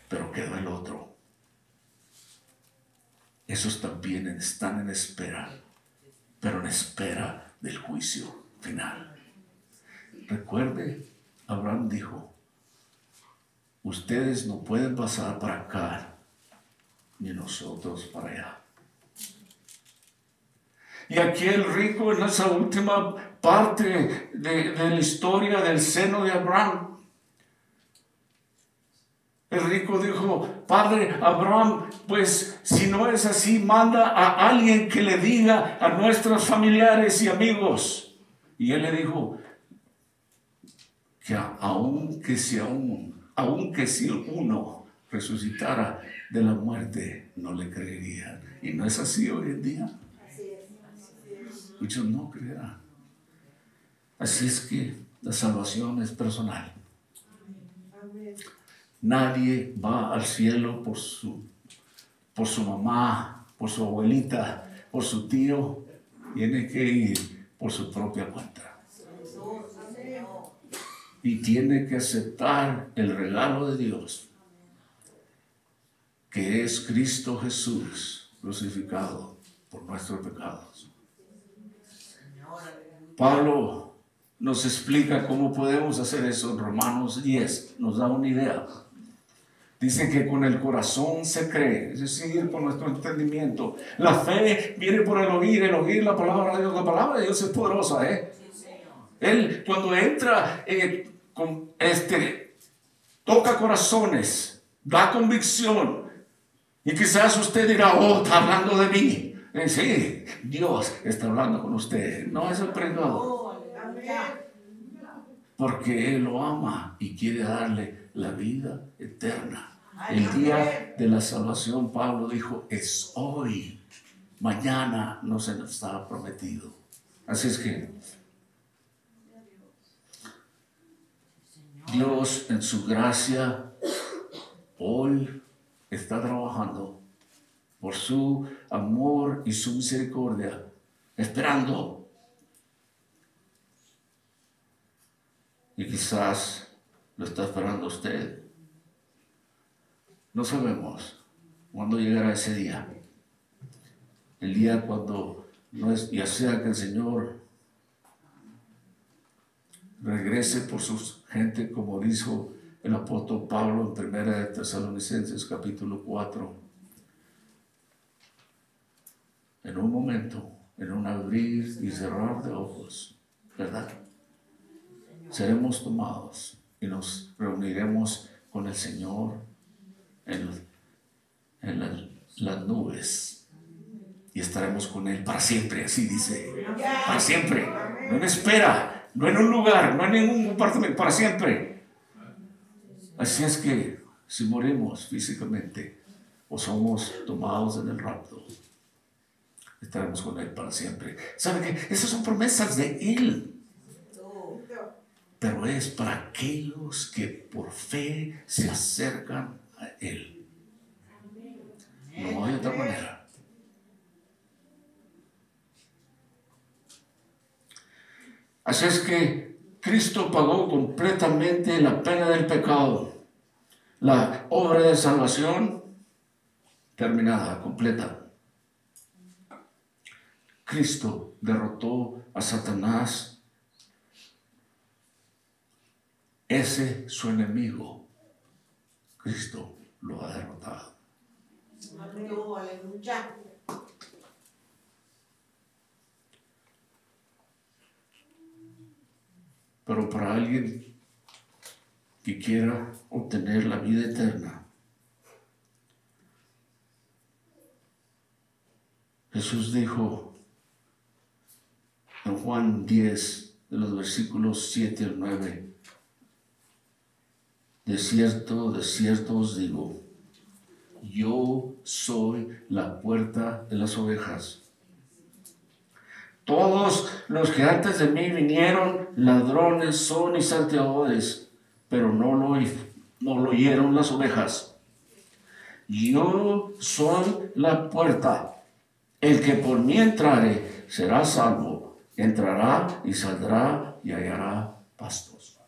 C: pero quedó el otro. Esos también están en espera, pero en espera del juicio final. Recuerde, Abraham dijo, ustedes no pueden pasar para acá, ni nosotros para allá. Y aquí el rico, en esa última parte de la historia del seno de Abraham, el rico dijo, Padre Abraham, pues si no es así, manda a alguien que le diga a nuestros familiares y amigos. Y él le dijo que aunque si uno resucitara de la muerte, no le creerían. Y no es así hoy en día. Muchos no creerán. Así es que la salvación es personal. Nadie va al cielo por su mamá, por su abuelita, por su tío. Tiene que ir por su propia cuenta. Y tiene que aceptar el regalo de Dios, que es Cristo Jesús crucificado por nuestros pecados. Pablo nos explica cómo podemos hacer eso en Romanos 10, nos da una idea. Dice que con el corazón se cree, es decir, con nuestro entendimiento. La fe viene por el oír la palabra de Dios. La palabra de Dios es poderosa, Él cuando entra, toca corazones, da convicción. Y quizás usted dirá, está hablando de mí. Sí, Dios está hablando con usted, no es el predicador. Porque Él lo ama y quiere darle la vida eterna. El día de la salvación, Pablo dijo, es hoy. Mañana no se nos está prometido. Así es que Dios en su gracia hoy está trabajando por su amor y su misericordia, esperando. Y quizás lo está esperando usted. No sabemos cuándo llegará ese día. El día cuando ya sea que el Señor regrese por su gente, como dijo el apóstol Pablo en 1 Tesalonicenses capítulo 4. En un momento, en un abrir y cerrar de ojos, ¿verdad? Seremos tomados y nos reuniremos con el Señor en las nubes. y estaremos con Él para siempre, así dice, para siempre, no en espera, no en un lugar, no en ningún compartimento, para siempre. Así es que si morimos físicamente o somos tomados en el rapto, estaremos con Él para siempre. ¿Sabe qué? Esas son promesas de Él, pero es para aquellos que por fe se acercan a Él. No hay otra manera. Así es que Cristo pagó completamente la pena del pecado. La obra de salvación terminada, completa. Cristo derrotó a Satanás, ese su enemigo. Cristo lo ha derrotado.
D: Aleluya.
C: Pero para alguien que quiera obtener la vida eterna, Jesús dijo en Juan 10, de los versículos 7 al 9, de cierto os digo, yo soy la puerta de las ovejas. Todos los que antes de mí vinieron, ladrones son y salteadores, pero no lo oyeron las ovejas. Yo soy la puerta. El que por mí entrare será salvo. Entrará y saldrá y hallará pastos.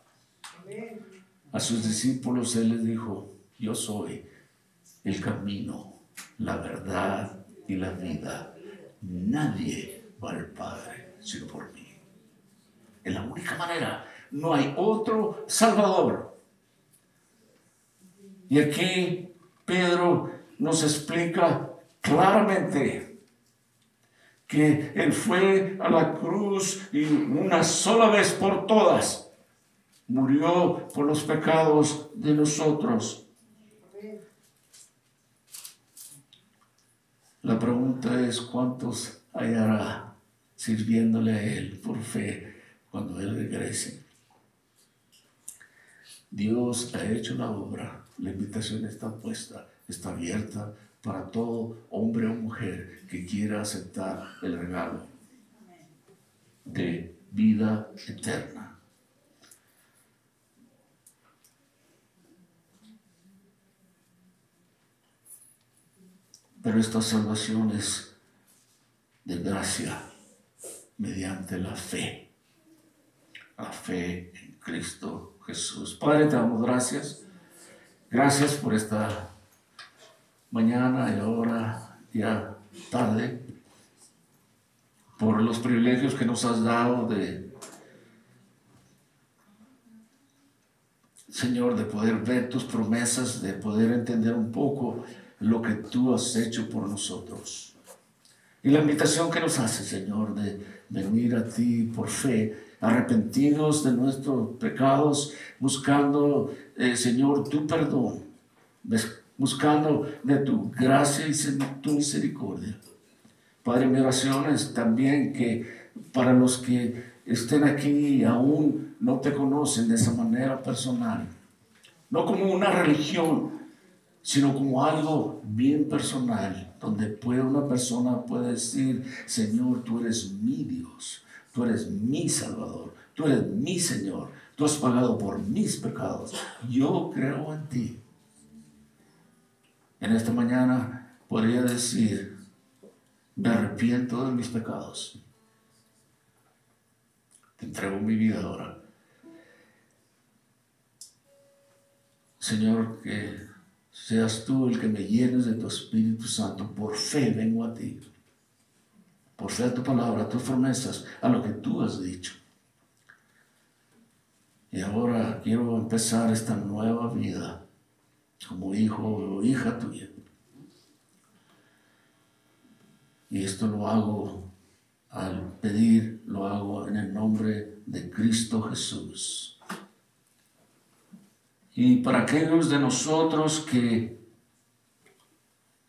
C: A sus discípulos Él les dijo, yo soy el camino, la verdad y la vida. Nadie va al Padre sino por mí. Es la única manera. No hay otro Salvador. Y aquí Pedro nos explica claramente que Él fue a la cruz y una sola vez por todas murió por los pecados de nosotros. La pregunta es, ¿cuántos hallará sirviéndole a Él por fe cuando Él regrese? Dios ha hecho la obra. La invitación está puesta, está abierta para todo hombre o mujer que quiera aceptar el regalo de vida eterna. Pero esta salvación es de gracia mediante la fe en Cristo Jesús. Padre, te damos gracias. Gracias por esta mañana y ahora ya tarde, por los privilegios que nos has dado Señor, de poder ver tus promesas, de poder entender un poco lo que tú has hecho por nosotros. Y la invitación que nos hace, Señor, de venir a ti por fe, arrepentidos de nuestros pecados, buscando, Señor, tu perdón, buscando de tu gracia y tu misericordia. Padre, mi oración es también que para los que estén aquí y aún no te conocen de esa manera personal, no como una religión, sino como algo bien personal, donde una persona puede decir, Señor, tú eres mi Dios, tú eres mi Salvador, tú eres mi Señor, tú has pagado por mis pecados, yo creo en ti. En esta mañana podría decir, me arrepiento de mis pecados, te entrego mi vida ahora. Señor, que seas tú el que me llenes de tu Espíritu Santo. Por fe vengo a ti. Por fe a tu palabra, a tus promesas, a lo que tú has dicho. Y ahora quiero empezar esta nueva vida como hijo o hija tuya. Y esto lo hago al pedir, lo hago en el nombre de Cristo Jesús. Y para aquellos de nosotros que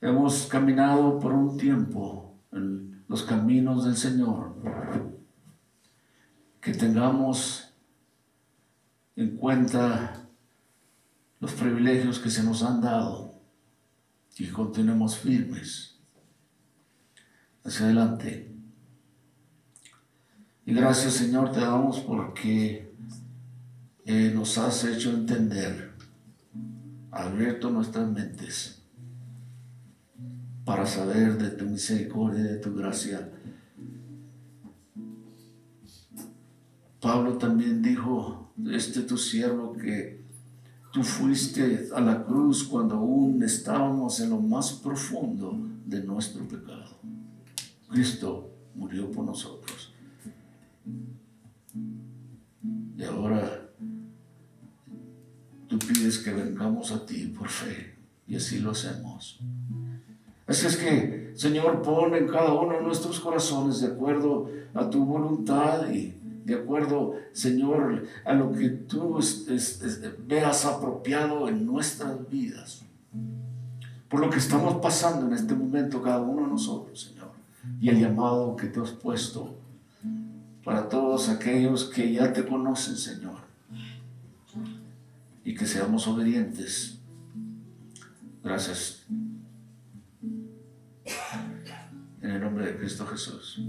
C: hemos caminado por un tiempo en los caminos del Señor, que tengamos en cuenta los privilegios que se nos han dado y continuemos firmes hacia adelante. Y gracias, Señor, te damos porque nos has hecho entender, abierto nuestras mentes para saber de tu misericordia y de tu gracia. Pablo también dijo, tu siervo, que tú fuiste a la cruz cuando aún estábamos en lo más profundo de nuestro pecado. Cristo murió por nosotros. Y ahora tú pides que vengamos a ti por fe, y así lo hacemos. Así es que, Señor, pon en cada uno de nuestros corazones de acuerdo a tu voluntad y de acuerdo, Señor, a lo que tú veas apropiado en nuestras vidas. Por lo que estamos pasando en este momento cada uno de nosotros, Señor, y el llamado que te has puesto para todos aquellos que ya te conocen, Señor, y que seamos obedientes. Gracias. En el nombre de Cristo Jesús.